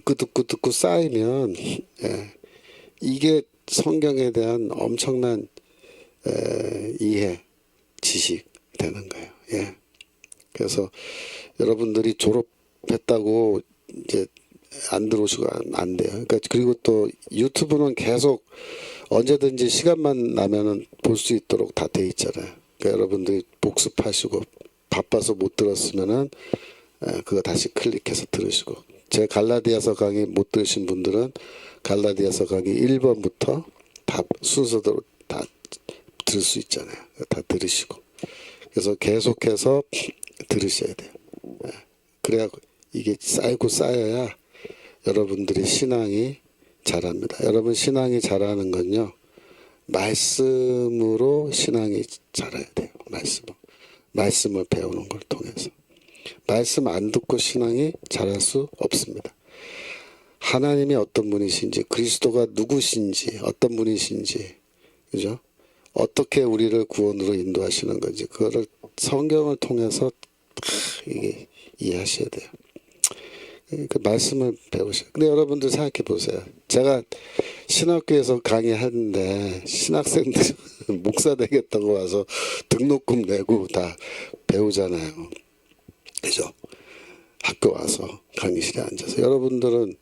듣고 쌓이면, 이게 성경에 대한 엄청난 이해, 지식 되는 거예요. 그래서 여러분들이 졸업했다고 이제 안 들어오시고 안 돼요. 그러니까 그리고 또 유튜브는 계속 언제든지 시간만 나면은 볼 수 있도록 다 돼 있잖아요. 그러니까 여러분들이 복습하시고, 바빠서 못 들었으면은 그거 다시 클릭해서 들으시고, 제 갈라디아서 강의 못 들으신 분들은 갈라디아서 강의 1번부터 다 순서대로 다 들을 수 있잖아요. 다 들으시고, 그래서 계속해서 들으셔야 돼요. 그래야 이게 쌓이고 쌓여야 여러분들이 신앙이 자랍니다. 여러분 신앙이 자라는 건요, 말씀으로 신앙이 자라야 돼요. 말씀을 배우는 걸 통해서. 말씀 안 듣고 신앙이 자랄 수 없습니다. 하나님이 어떤 분이신지, 그리스도가 누구신지, 어떤 분이신지, 그죠? 어떻게 우리를 구원으로 인도하시는 건지, 그거를 성경을 통해서 이게 이해하셔야 돼요. 그 말씀을 배우셔요. 근데 여러분들 생각해 보세요. 제가 신학교에서 강의하는데 신학생들 목사 되겠다고 와서 등록금 내고 다 배우잖아요. 그죠? 학교 와서 강의실에 앉아서. 여러분들은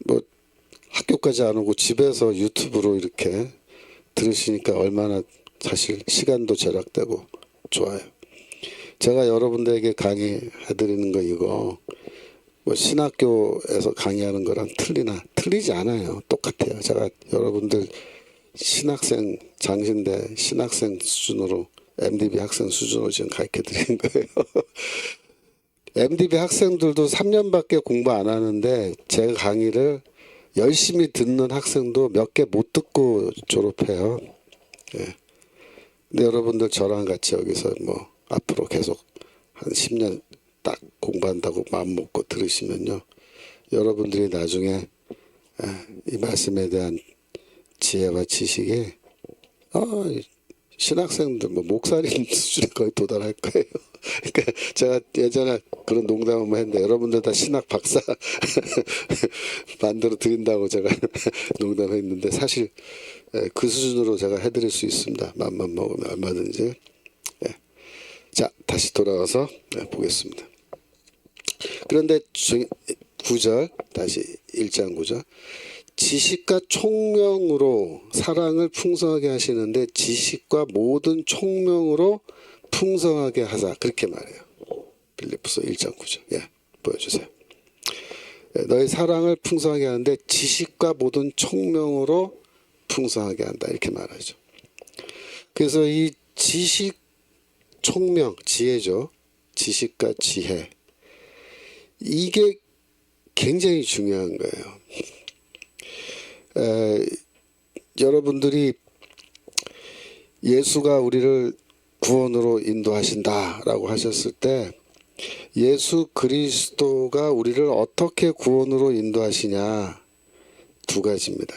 뭐 학교까지 안 오고 집에서 유튜브로 이렇게 들으시니까 얼마나 사실 시간도 절약되고 좋아요. 제가 여러분들에게 강의해드리는 거 이거 뭐 신학교에서 강의하는 거랑 틀리지 않아요. 똑같아요. 제가 여러분들 신학생, 장신대 신학생 수준으로, MDB 학생 수준으로 지금 가르쳐 드리는 거예요. MDB 학생들도 3년밖에 공부 안 하는데 제 강의를 열심히 듣는 학생도 몇 개 못 듣고 졸업해요. 근데 여러분들 저랑 같이 여기서 뭐 앞으로 계속 한 10년 딱 공부한다고 마음 먹고 들으시면요, 여러분들이 나중에 이 말씀에 대한 지혜와 지식이 신학생들 뭐 목사님 수준에 거의 도달할 거예요. 그러니까 제가 예전에 그런 농담을 한번 했는데, 여러분들 다 신학 박사 만들어 드린다고 제가 농담했는데, 사실 그 수준으로 제가 해드릴 수 있습니다. 맘만 먹으면 얼마든지. 자, 다시 돌아와서 보겠습니다. 그런데 9절, 다시 1장 9절. 지식과 총명으로 사랑을 풍성하게 하시는데 지식과 모든 총명으로 풍성하게 하사, 그렇게 말해요. 빌립보서 1장 9절. 보여주세요. 너희 사랑을 풍성하게 하는데 지식과 모든 총명으로 풍성하게 한다, 이렇게 말하죠. 그래서 이 지식, 총명, 지혜죠. 지식과 지혜, 이게 굉장히 중요한 거예요. 여러분들이 예수가 우리를 구원으로 인도하신다라고 하셨을 때, 예수 그리스도가 우리를 어떻게 구원으로 인도하시냐, 두 가지입니다.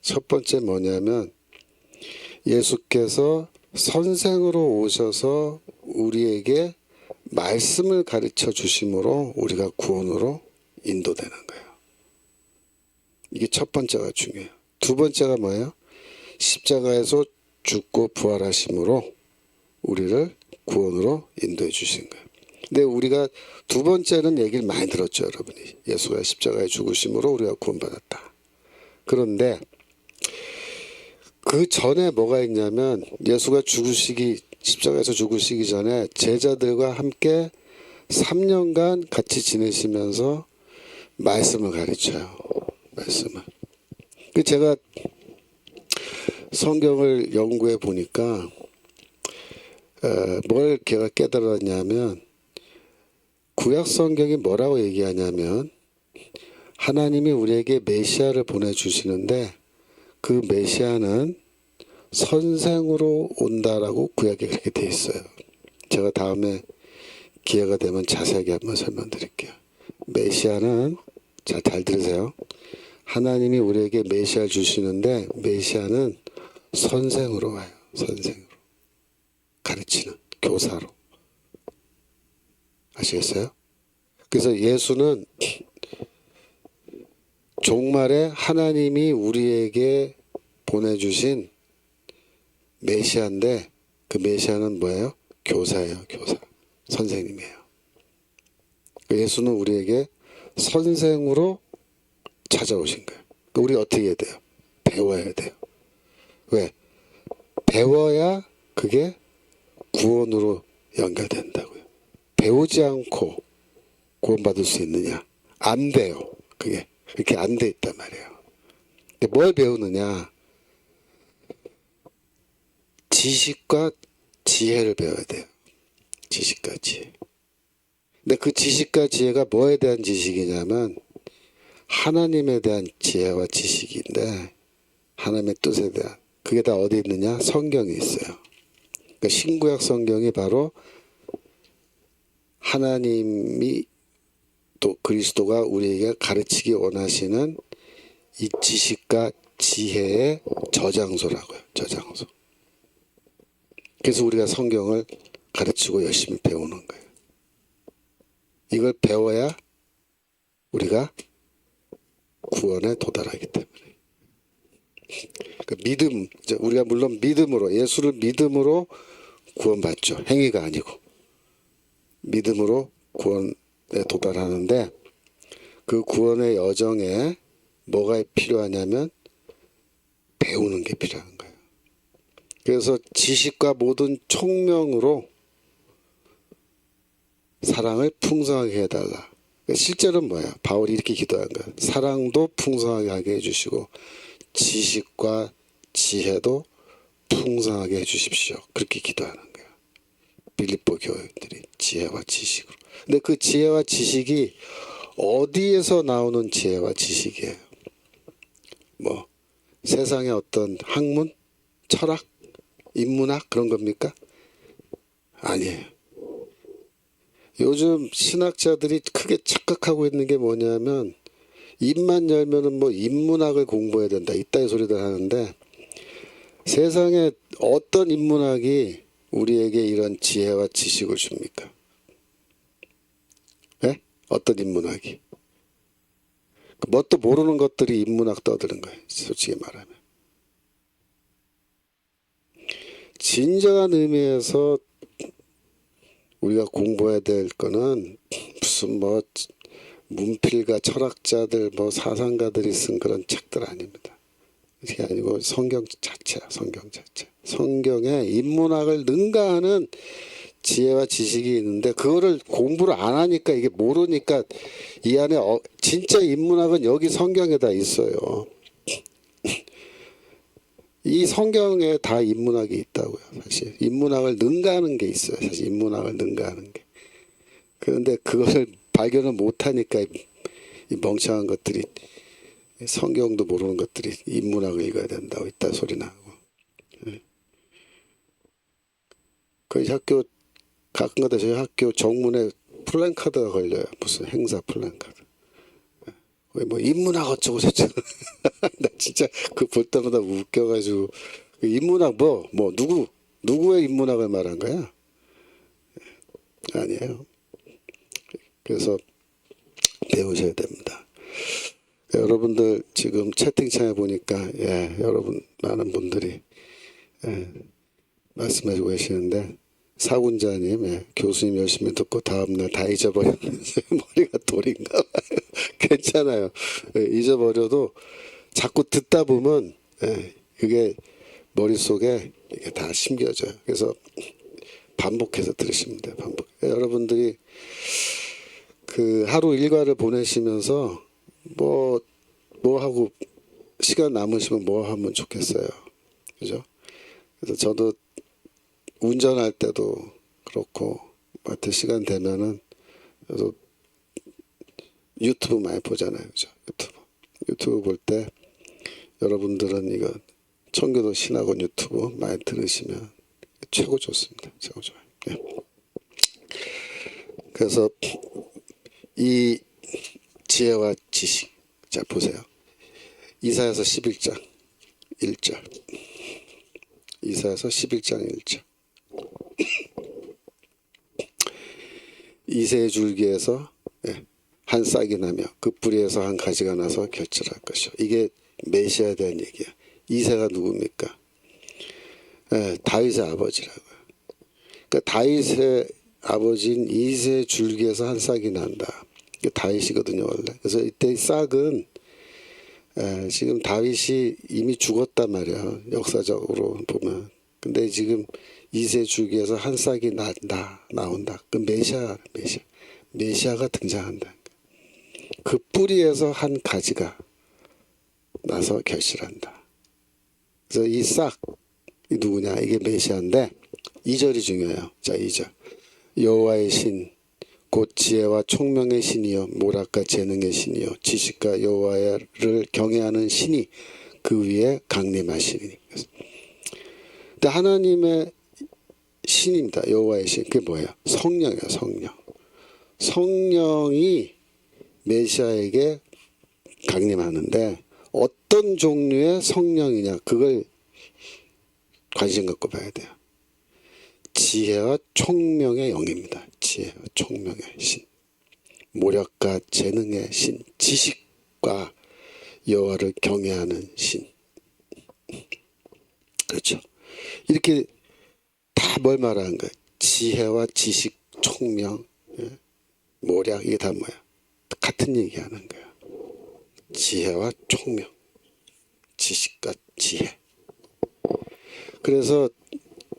첫 번째 뭐냐면, 예수께서 선생으로 오셔서 우리에게 말씀을 가르쳐 주심으로 우리가 구원으로 인도되는 거예요. 이게 첫 번째가 중요해요. 두 번째가 뭐예요? 십자가에서 죽고 부활하심으로 우리를 구원으로 인도해 주신 거예요. 근데 우리가 두 번째는 얘기를 많이 들었죠, 여러분이. 예수가 십자가에 죽으심으로 우리가 구원받았다. 그런데 그 전에 뭐가 있냐면 예수가 십자가에서 죽으시기 전에 제자들과 함께 3년간 같이 지내시면서 말씀을 가르쳐요. 말씀을. 제가 성경을 연구해 보니까 뭘 제가 깨달았냐면 구약 성경이 뭐라고 얘기하냐면 하나님이 우리에게 메시아를 보내주시는데 그 메시아는 선생으로 온다라고 구약에 그렇게 돼 있어요. 제가 다음에 기회가 되면 자세하게 한번 설명드릴게요. 메시아는 잘 들으세요. 하나님이 우리에게 메시아를 주시는데 메시아는 선생으로 와요. 선생으로. 가르치는 교사로. 아시겠어요? 그래서 예수는 종말에 하나님이 우리에게 보내주신 메시아인데 그 메시아는 뭐예요? 교사예요. 교사. 선생님이에요. 예수는 우리에게 선생으로 찾아오신 거예요. 우리 어떻게 해야 돼요? 배워야 돼요. 왜? 배워야 그게 구원으로 연결된다고요. 배우지 않고 구원받을 수 있느냐? 안 돼요. 그게 그렇게 안 돼 있단 말이에요. 근데 뭘 배우느냐? 지식과 지혜를 배워야 돼요. 지식과 지혜. 근데 그 지식과 지혜가 뭐에 대한 지식이냐면 하나님에 대한 지혜와 지식인데 하나님의 뜻에 대한 그게 다 어디 있느냐? 성경에 있어요. 그러니까 신구약 성경이 바로 하나님이 또 그리스도가 우리에게 가르치기 원하시는 이 지식과 지혜의 저장소라고요. 저장소. 그래서 우리가 성경을 가르치고 열심히 배우는 거예요. 이걸 배워야 우리가 구원에 도달하기 때문에. 그 믿음, 우리가 물론 믿음으로, 예수를 믿음으로 구원받죠. 행위가 아니고. 믿음으로 구원에 도달하는데 그 구원의 여정에 뭐가 필요하냐면 배우는 게 필요한 거예요. 그래서 지식과 모든 총명으로 사랑을 풍성하게 해달라. 실제로는 뭐야? 바울이 이렇게 기도한 거야. 사랑도 풍성하게 하게 해주시고 지식과 지혜도 풍성하게 해주십시오. 그렇게 기도하는 거야. 빌립보 교회들이 지혜와 지식으로. 근데 그 지혜와 지식이 어디에서 나오는 지혜와 지식이에요? 뭐 세상의 어떤 학문, 철학, 인문학 그런 겁니까? 아니에요. 요즘 신학자들이 크게 착각하고 있는 게 뭐냐면 입만 열면은 뭐 인문학을 공부해야 된다 이따위 소리들 하는데 세상에 어떤 인문학이 우리에게 이런 지혜와 지식을 줍니까? 네? 어떤 인문학이? 뭣도 모르는 것들이 인문학 떠드는 거예요. 솔직히 말하면. 진정한 의미에서 우리가 공부해야 될 거는 무슨 뭐 문필가 철학자들 뭐 사상가들이 쓴 그런 책들 아닙니다. 그게 아니고 성경 자체야. 성경 자체. 성경에 인문학을 능가하는 지혜와 지식이 있는데 그거를 공부를 안 하니까 이게 모르니까 이 안에 진짜 인문학은 여기 성경에 다 있어요. 이 성경에 다 인문학이 있다고요. 사실 인문학을 능가하는 게 있어요. 사실 인문학을 능가하는 게. 그런데 그걸 발견을 못하니까 이 멍청한 것들이 성경도 모르는 것들이 인문학을 읽어야 된다고 이따 소리 나고. 거의 학교 가끔가다 저희 학교 정문에 플랜카드가 걸려요. 무슨 행사 플랜카드. 뭐 인문학 어쩌고 저쩌고. 나 진짜 그 볼 때마다 웃겨가지고 인문학 뭐 누구의 인문학을 말한 거야? 아니에요. 그래서 배우셔야 됩니다. 여러분들 지금 채팅창에 보니까 여러분 많은 분들이 말씀해주고 계시는데 사군자님 교수님 열심히 듣고 다음날 다 잊어버렸는데 머리가 돌인가 봐요. 괜찮아요. 잊어버려도 자꾸 듣다 보면 그게 머릿속에 이게 다 심겨져요. 그래서 반복해서 들으시면 돼요. 반복. 여러분들이 그 하루 일과를 보내시면서 뭐 하고 시간 남으시면 뭐 하면 좋겠어요. 그죠? 그래서 저도 운전할 때도 그렇고 하여튼 시간 되면은 그래서 유튜브 많이 보잖아요. 그죠? 유튜브 볼 때 여러분들은 이거 청교도 신학원 유튜브 많이 들으시면 최고 좋습니다. 최고 좋아요. 예. 그래서 이 지혜와 지식, 자 보세요. 이사야서 11장 1절. 이사야서 11장 1절. 이새의 줄기에서 한 싹이 나며 그 뿌리에서 한 가지가 나서 결실할 것이요. 이게 메시아에 대한 얘기야. 이새가 누굽니까? 다윗의 아버지라고요. 그러니까 다윗의 아버지인 이새의 줄기에서 한 싹이 난다. 이게 다윗이거든요 원래. 그래서 이때 이 싹은 지금 다윗이 이미 죽었단 말이야. 역사적으로 보면. 근데 지금 이새 줄기에서 한 싹이 나온다. 그 메시아가 등장한다. 그 뿌리에서 한 가지가 나서 결실한다. 그래서 이 싹, 이 누구냐? 이게 메시아인데 2절이 중요해요. 자, 2절. 여호와의 신, 곧 지혜와 총명의 신이요 모략과 재능의 신이요 지식과 여호와를 경외하는 신이 그 위에 강림하시니. 근데 하나님의 신입니다. 여호와의 신. 그게 뭐예요? 성령이에요. 성령. 성령이 메시아에게 강림하는데 어떤 종류의 성령이냐 그걸 관심 갖고 봐야 돼요. 지혜와 총명의 영입니다. 지혜와 총명의 신. 모략과 재능의 신. 지식과 여호와를 경외하는 신. 그렇죠. 이렇게 다 뭘 말하는 거예요? 지혜와 지식, 총명, 모략 이게 다 뭐야? 같은 얘기하는 거예요. 지혜와 총명, 지식과 지혜. 그래서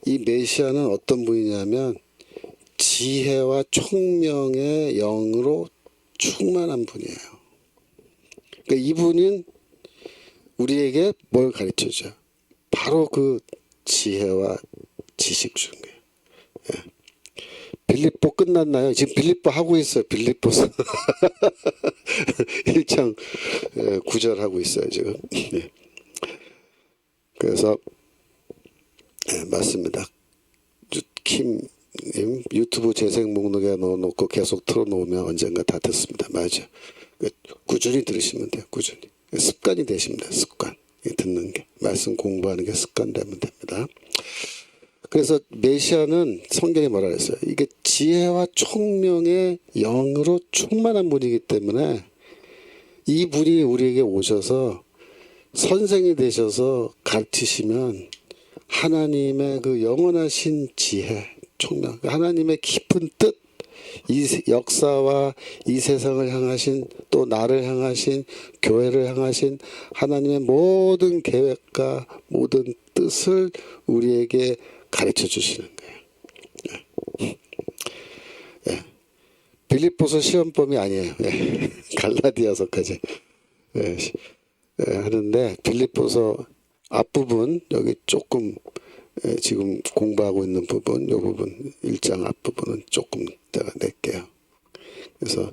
이 메시아는 어떤 분이냐면 지혜와 총명의 영으로 충만한 분이에요. 그러니까 이분은 우리에게 뭘 가르쳐줘요? 바로 그 지혜와 지식 주는 거예요. 빌립보 끝났나요? 지금 빌립보 하고 있어요. 빌립보서 1장 9절 하고 있어요. 지금. 그래서 맞습니다. 킴님 유튜브 재생 목록에 넣어놓고 계속 틀어놓으면 언젠가 다 듣습니다. 맞아요. 꾸준히 들으시면 돼요. 꾸준히. 습관이 되시면 돼요. 습관. 듣는 게. 말씀 공부하는 게 습관 되면 됩니다. 그래서 메시아는 성경에 뭐라 그랬어요? 이게 지혜와 총명의 영으로 충만한 분이기 때문에 이 분이 우리에게 오셔서 선생이 되셔서 가르치시면 하나님의 그 영원하신 지혜, 총명, 하나님의 깊은 뜻, 이 역사와 이 세상을 향하신 또 나를 향하신 교회를 향하신 하나님의 모든 계획과 모든 뜻을 우리에게 가르쳐 주시는 거예요. 빌립보서 시험범이 아니에요. 갈라디아서까지 하는데 빌립보서 앞부분 여기 조금 지금 공부하고 있는 부분, 이 부분 1장 앞부분은 조금 내가 낼게요. 그래서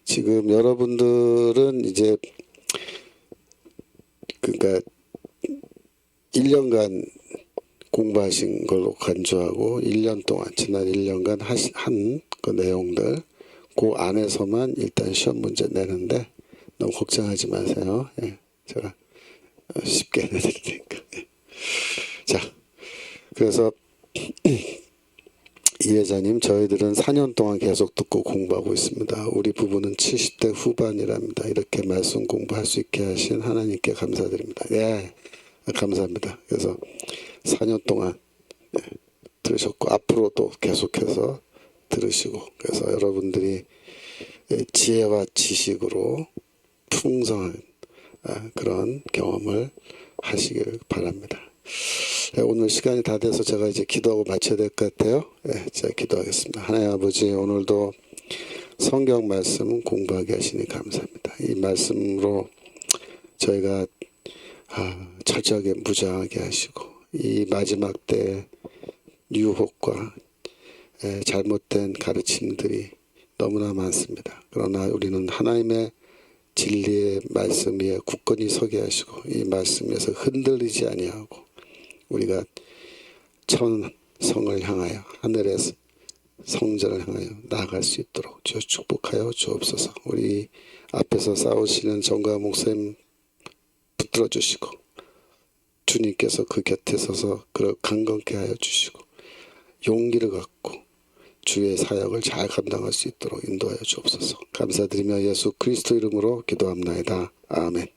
지금 여러분들은 이제 그러니까 1년간 공부하신 걸로 간주하고 1년 동안 지난 1년간 한 그 내용들 그 안에서만 일단 시험 문제 내는데 너무 걱정하지 마세요. 제가 쉽게 내드릴 테니까. 자, 그래서 이 회장님 저희들은 4년 동안 계속 듣고 공부하고 있습니다. 우리 부부는 70대 후반이랍니다. 이렇게 말씀 공부할 수 있게 하신 하나님께 감사드립니다. 감사합니다. 그래서 4년 동안 들으셨고 앞으로도 계속해서 들으시고 그래서 여러분들이 지혜와 지식으로 풍성한 그런 경험을 하시길 바랍니다. 오늘 시간이 다 돼서 제가 이제 기도하고 마쳐야 될 것 같아요. 제가 기도하겠습니다. 하나님 아버지, 오늘도 성경 말씀 공부하게 하시니 감사합니다. 이 말씀으로 저희가 철저하게 무장하게 하시고 이 마지막 때 유혹과 잘못된 가르침들이 너무나 많습니다. 그러나 우리는 하나님의 진리의 말씀 위에 굳건히 서게 하시고 이 말씀에서 흔들리지 아니하고 우리가 천성을 향하여 하늘의 성전을 향하여 나아갈 수 있도록 주여 축복하여 주옵소서. 우리 앞에서 싸우시는 정과 목사님 붙들어 주시고 주님께서 그 곁에 서서 그를 강건케 하여 주시고 용기를 갖고 주의 사역을 잘 감당할 수 있도록 인도하여 주옵소서. 감사드리며 예수 그리스도 이름으로 기도합나이다. 아멘.